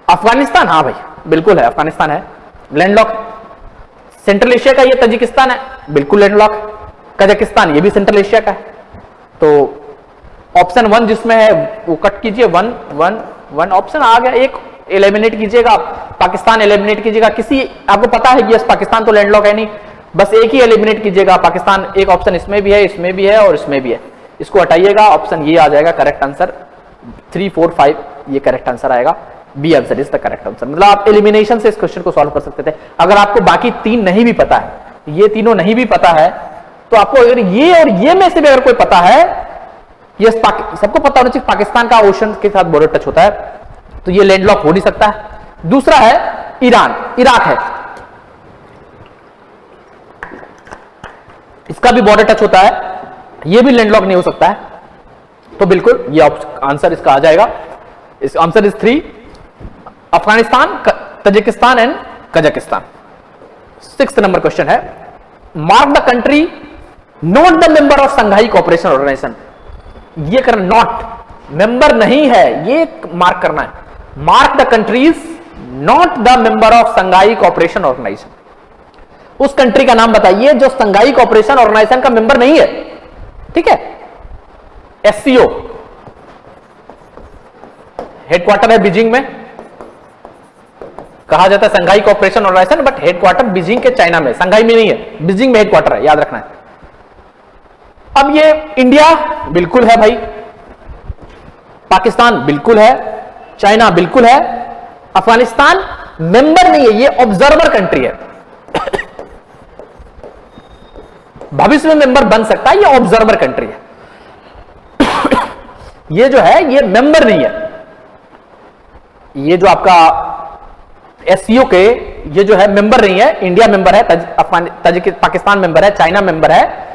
अफगानिस्तान, हाँ भाई बिल्कुल है, अफगानिस्तान है, लैंडलॉक। सेंट्रल एशिया का ये तजिकिस्तान है, बिल्कुल लैंडलॉक। कजाकिस्तान ये भी सेंट्रल एशिया का है। तो ऑप्शन 1 जिसमें है वो कट कीजिए, 1 ऑप्शन आ गया, एक एलिमिनेट कीजिएगा, पाकिस्तान एलिमिनेट कीजिएगा। किसी आपको पता है कि यस पाकिस्तान तो लैंडलॉक है नहीं, बस एक ही एलिमिनेट कीजिएगा, पाकिस्तान। एक ऑप्शन इसमें भी है, इसमें भी है और इसमें भी है, इसको हटाइएगा, ऑप्शन ये आ जाएगा करेक्ट आंसर। 3, 4, 5 ये करेक्ट आंसर आएगा, B answer is the correct answer. मतलब आप एलिमिनेशन से इस क्वेश्चन को सॉल्व कर सकते थे। अगर आपको बाकी 3 नहीं भी पता है, ये तीनों नहीं भी पता है, तो आपको अगर ये और ये में से भी अगर कोई पता है, ये सबको पता होना चाहिए पाकिस्तान का ओशन के साथ बॉर्डर टच होता है, तो ये लैंडलॉक हो नहीं सकता है। दूसरा है ईरान, इराक है, इसका भी बॉर्डर टच होता है, ये भी लैंडलॉक नहीं हो सकता है। तो बिल्कुल ये आंसर इसका आ जाएगा। इस answer is 3, Afghanistan, Tajikistan and Kazakhstan. 6th number question है, mark the country not the member of Shanghai cooperation Organisation. ये करना, नॉट मेंबर नहीं है, ये मार्क करना है। Mark the countries not the member of Shanghai cooperation organization. उस country का नाम बताइए जो संघाई कोऑपरेशन ऑर्गेनाइजेशन का मेंबर नहीं है। ठीक है, एससीओ हेडक्वार्टर है बीजिंग में, कहा जाता है Shanghai cooperation Organisation, but headquarter Beijing के चाइना में, संघाई में नहीं है, बीजिंग में हेडक्वार्टर है, याद रखना है। अब ये इंडिया बिल्कुल है भाई, पाकिस्तान बिल्कुल है, चाइना बिल्कुल है, अफगानिस्तान मेंबर नहीं है, ये ऑब्जर्वर कंट्री है। भविष्य में मेंबर बन सकता है, ये ऑब्जर्वर कंट्री है। ये जो है ये मेंबर नहीं है। ये जो आपका एससीओ के ये जो है मेंबर नहीं है। इंडिया मेंबर है, पाकिस्तान मेंबर है, चाइना मेंबर है,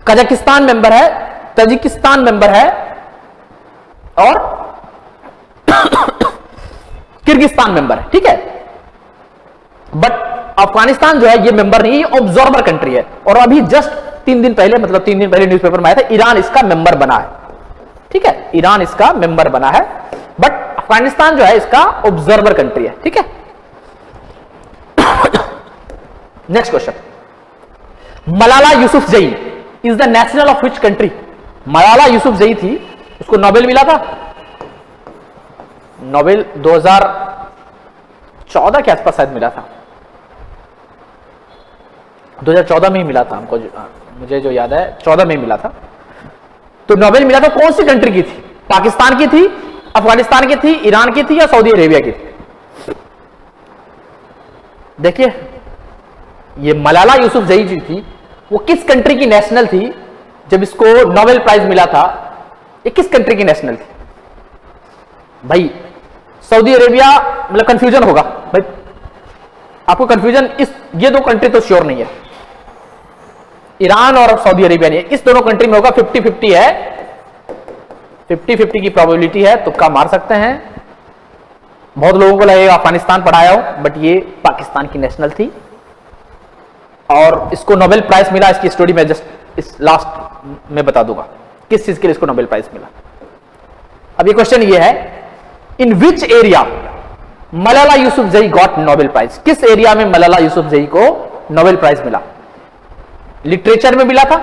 कजाकिस्तान मेंबर है, तजिकिस्तान मेंबर है और किर्गिस्तान मेंबर है। ठीक है, बट अफगानिस्तान जो है ये मेंबर नहीं है, ये ऑब्जर्वर कंट्री है। और अभी जस्ट 3 दिन पहले, मतलब 3 दिन पहले न्यूज़पेपर में आया था, ईरान इसका मेंबर बना है। ठीक है, ईरान इसका मेंबर बना है, बट अफगानिस्तान जो है इसका ऑब्जर्वर कंट्री है। ठीक है, next question, Malala Yousafzai is the national of which country. Malala Yousafzai थी, उसको नोबेल मिला था, नोबेल 2014 के आसपास शायद मिला था, 2014 में ही मिला था हमको, मुझे जो याद है 14 में ही मिला था। तो नोबेल मिला था कौन सी कंट्री की थी? पाकिस्तान की थी, अफगानिस्तान की थी, ईरान की थी या सऊदी अरेबिया की थी? देखिए, ये मलाला यूसुफजई जी थी, वो किस कंट्री की नेशनल थी जब इसको नोबेल प्राइज मिला था? ये किस कंट्री की नेशनल थी भाई? सऊदी अरेबिया, मतलब कंफ्यूजन होगा भाई आपको, कंफ्यूजन ये दो कंट्री तो श्योर नहीं है, ईरान और सऊदी अरेबिया नहीं है, इस दोनों कंट्री में होगा। 50-50 है, 50-50 की प्रोबेबिलिटी है, तुक्का मार सकते हैं। बहुत लोगों को लगेगा अफगानिस्तान पढ़ाया हो, बट ये पाकिस्तान की नेशनल थी और इसको नोबेल प्राइज मिला। इसकी स्टोरी मैं जस्ट इस लास्ट में बता दूंगा किस चीज के लिए इसको नोबेल प्राइज मिला। अब ये क्वेश्चन ये है, in which area Malala Yousafzai got Nobel prize? किस एरिया में मलाला यूसुफजई को नोबेल प्राइज मिला? लिटरेचर में मिला था,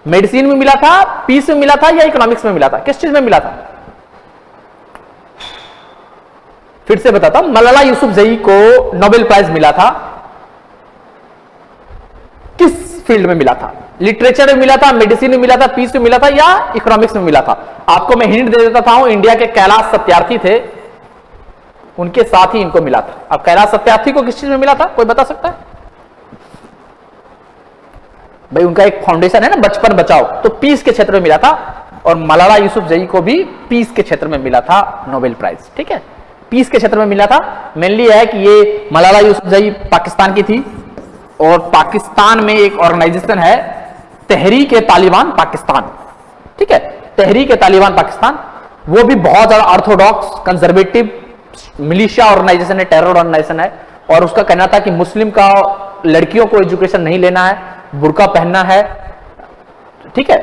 मेडिसिन में मिला था, पीस में मिला था या इकोनॉमिक्स में मिला था? किस चीज में मिला था? फिर से बताता हूं, मलाला यूसुफजई को नोबेल प्राइज मिला था, किस फील्ड में मिला था? लिटरेचर में मिला था, मेडिसिन में मिला था, पीस में मिला था या इकोनॉमिक्स में मिला था? आपको मैं हिंट दे देता था, इंडिया के कैलाश सत्यार्थी थे, उनके साथ ही इनको मिला था। अब कैलाश सत्यार्थी को किस चीज में मिला था, कोई बता सकता है भाई? उनका एक फाउंडेशन है ना, बचपन बचाओ, तो पीस के क्षेत्र में मिला था। और मलाला यूसुफजई को भी पीस के क्षेत्र में मिला था नोबेल प्राइज। ठीक है, पीस के क्षेत्र में मिला था। मेनली है कि ये मलाला यूसुफजई पाकिस्तान की थी और पाकिस्तान में एक ऑर्गेनाइजेशन है तहरीक-ए-तालिबान पाकिस्तान। ठीक है, तहरीक-ए-तालिबान पाकिस्तान, वो भी बहुत ज्यादा ऑर्थोडॉक्स कंजर्वेटिव मिलिशिया ऑर्गेनाइजेशन है, टेरर ऑर्गेनाइजेशन है। और उसका कहना था कि मुस्लिम का लड़कियों को एजुकेशन नहीं लेना है, बुर्का पहनना है, ठीक है,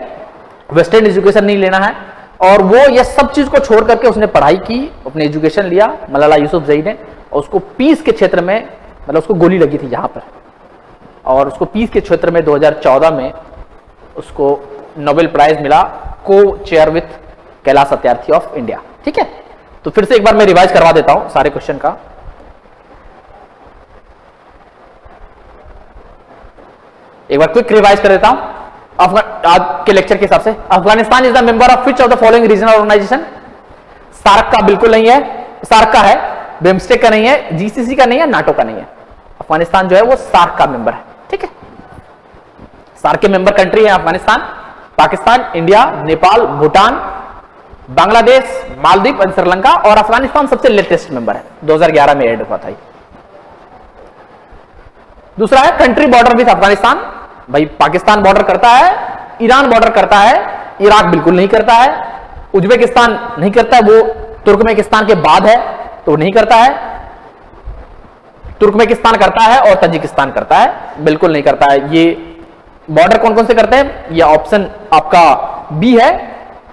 वेस्टर्न एजुकेशन नहीं लेना है। और वो ये सब चीज को छोड़ करके उसने पढ़ाई की, अपने एजुकेशन लिया मलाला यूसुफजई ने, और उसको पीस के क्षेत्र में, मतलब उसको गोली लगी थी यहां पर, और उसको पीस के क्षेत्र में 2014 में उसको नोबेल प्राइज मिला, को chair with Kailash Satyarthi of India. ठीक है, तो फिर से एक बार मैं रिवाइज करवा देता हूं सारे क्वेश्चन का। एक बार क्विक रिवाइज कर देता हूं आज के लेक्चर के हिसाब से। Afghanistan is the member of which of the following regional organization? SAARC का बिल्कुल नहीं है, सार्क का है, बिम्स्टेक का नहीं है, जीसीसी का नहीं है, नाटो का नहीं है। अफगानिस्तान जो है वो सार्क का मेंबर है। ठीक है, सार्क के मेंबर कंट्री है अफगानिस्तान, पाकिस्तान, इंडिया, नेपाल, भूटान, बांग्लादेश, मालदीव और श्रीलंका, और अफगानिस्तान सबसे लेटेस्ट मेंबर है, 2011 में ऐड हुआ था। दूसरा है कंट्री बॉर्डर विद अफगानिस्तान। भाई पाकिस्तान बॉर्डर करता है, ईरान बॉर्डर करता है, इराक बिल्कुल नहीं करता है, उज्बेकिस्तान नहीं करता है, वो तुर्कमेनिस्तान के बाद है तो नहीं करता है, तुर्कमेनिस्तान करता है और तजिकिस्तान करता है, बिल्कुल नहीं करता है। ये बॉर्डर कौन कौन से करते हैं? ये ऑप्शन आपका बी है,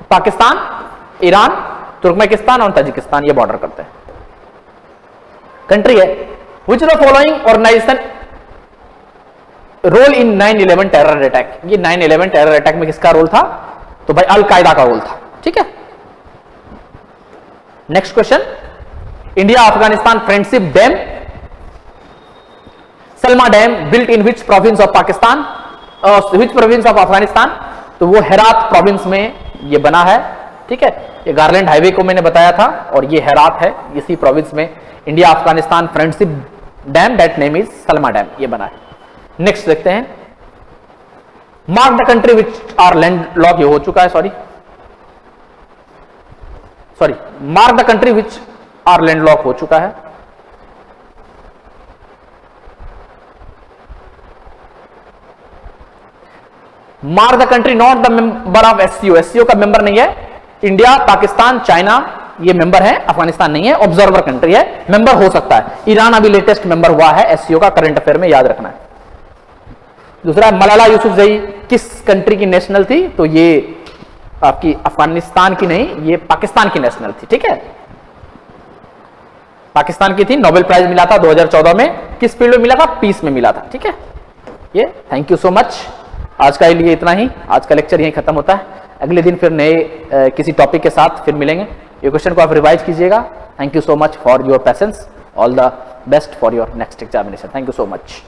पाकिस्तान, ईरान, तुर्कमेनिस्तान और तजिकिस्तान ये बॉर्डर करते हैं। कंट्री है which the following organization role in 9/11 terror attack. ये 9/11 टेरर अटैक में किसका रोल था? तो भाई अल कायदा का रोल था। ठीक है, next question, India Afghanistan friendship dam, Salma dam built in which province of Pakistan, which province of Afghanistan? तो वो हेरात प्रोविंस में ये बना है। ठीक है, ये गारलैंड हाईवे को मैंने बताया था और ये हेरात है, इसी प्रोविंस में India Afghanistan friendship dam, that name is Salma dam, ये बना है। नेक्स्ट देखते हैं, mark the country which are landlock, ये हो चुका है, sorry mark the country which are landlock हो चुका है। Mark the country not the member of SCO, SCO का मेंबर नहीं है, इंडिया, पाकिस्तान, चाइना ये मेंबर है, अफगानिस्तान नहीं है, ऑब्जर्वर कंट्री है, मेंबर हो सकता है। ईरान अभी लेटेस्ट मेंबर हुआ है एससीओ का, करंट अफेयर में याद रखना है। दूसरा, मलाला यूसुफजई किस कंट्री की नेशनल थी? तो ये आपकी अफगानिस्तान की नहीं, ये पाकिस्तान की नेशनल थी। ठीक है, पाकिस्तान की थी, नोबेल प्राइज मिला था 2014 में, किस फील्ड में मिला था? पीस में मिला था। ठीक है, ये थैंक यू सो मच, आज का लिए इतना ही, आज का लेक्चर यहीं खत्म होता है। अगले दिन फिर नए किसी टॉपिक के साथ फिर मिलेंगे। ये क्वेश्चन को आप रिवाइज कीजिएगा। Thank you so much for your patience, all the best for your next examination. Thank you so much.